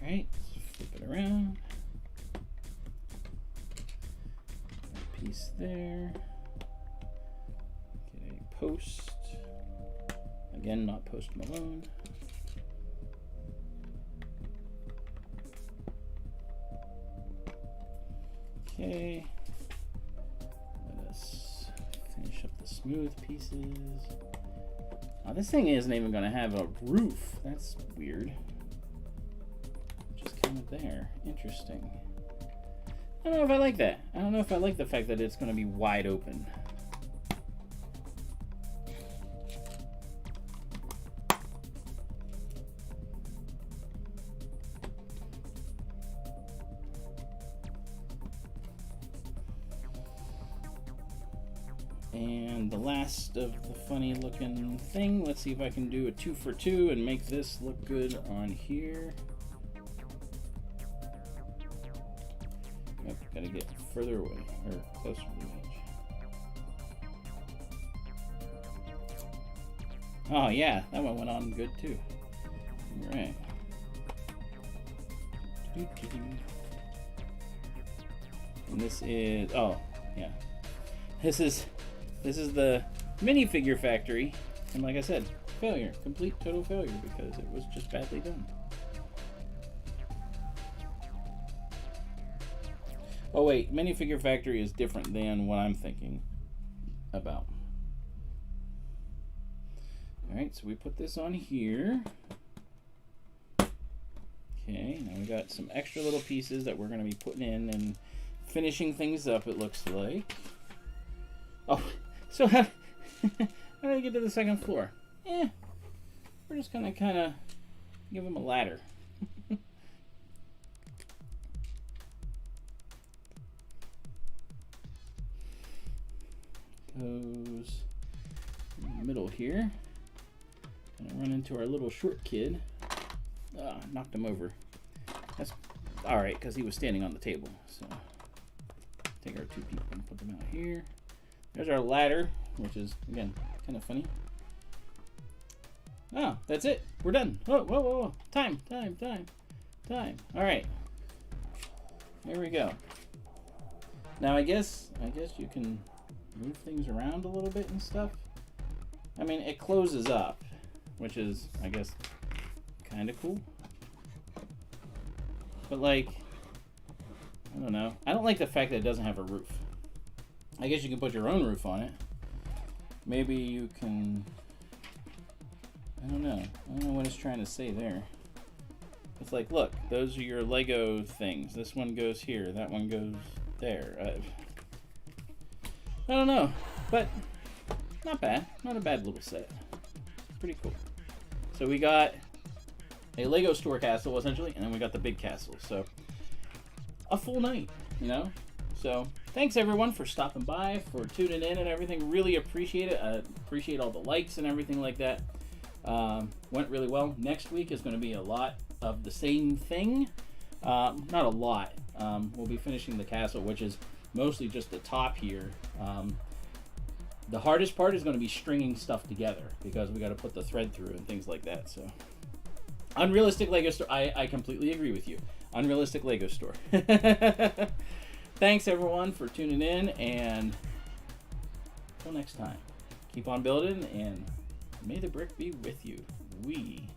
Alright, flip it around. A piece there. Get a post. Again, not Post Malone. Okay. Let us finish up the smooth pieces. Now, this thing isn't even going to have a roof. That's weird. Kind of there. Interesting. I don't know if I like that. I don't know if I like the fact that it's going to be wide open. And the last of the funny looking thing, let's see if I can do a 2 for 2 and make this look good on here. Yep, gotta get further away, or closer to the edge. Oh yeah, that one went on good too. Alright. And this is, oh, yeah. This is the minifigure factory, and like I said, failure. Complete, total failure, because it was just badly done. Oh wait, minifigure factory is different than what I'm thinking about. Alright, so we put this on here. Okay, now we got some extra little pieces that we're going to be putting in and finishing things up, it looks like. Oh, so how do I get to the second floor? We're just going to kind of give them a ladder. Goes in the middle here. Gonna run into our little short kid. Knocked him over. That's alright, because he was standing on the table. So take our 2 people and put them out here. There's our ladder, which is, again, kind of funny. Oh, that's it. We're done. Whoa. Time. Alright. There we go. Now I guess you can move things around a little bit and stuff. I mean, it closes up, which is, I guess, kind of cool. But like, I don't know. I don't like the fact that it doesn't have a roof. I guess you can put your own roof on it. Maybe you can, I don't know what it's trying to say there. It's like, look, those are your Lego things. This one goes here, that one goes there. I don't know, but not bad. Not a bad little set. It's pretty cool. So we got a Lego store castle, essentially, and then we got the big castle. So a full night, you know? So thanks, everyone, for stopping by, for tuning in and everything. Really appreciate it. I appreciate all the likes and everything like that. Went really well. Next week is going to be a lot of the same thing. Not a lot. We'll be finishing the castle, which is mostly just the top here. The hardest part is going to be stringing stuff together because we got to put the thread through and things like that. So, unrealistic Lego store. I completely agree with you. Unrealistic Lego store. Thanks, everyone, for tuning in, and until next time, keep on building, and may the brick be with you. We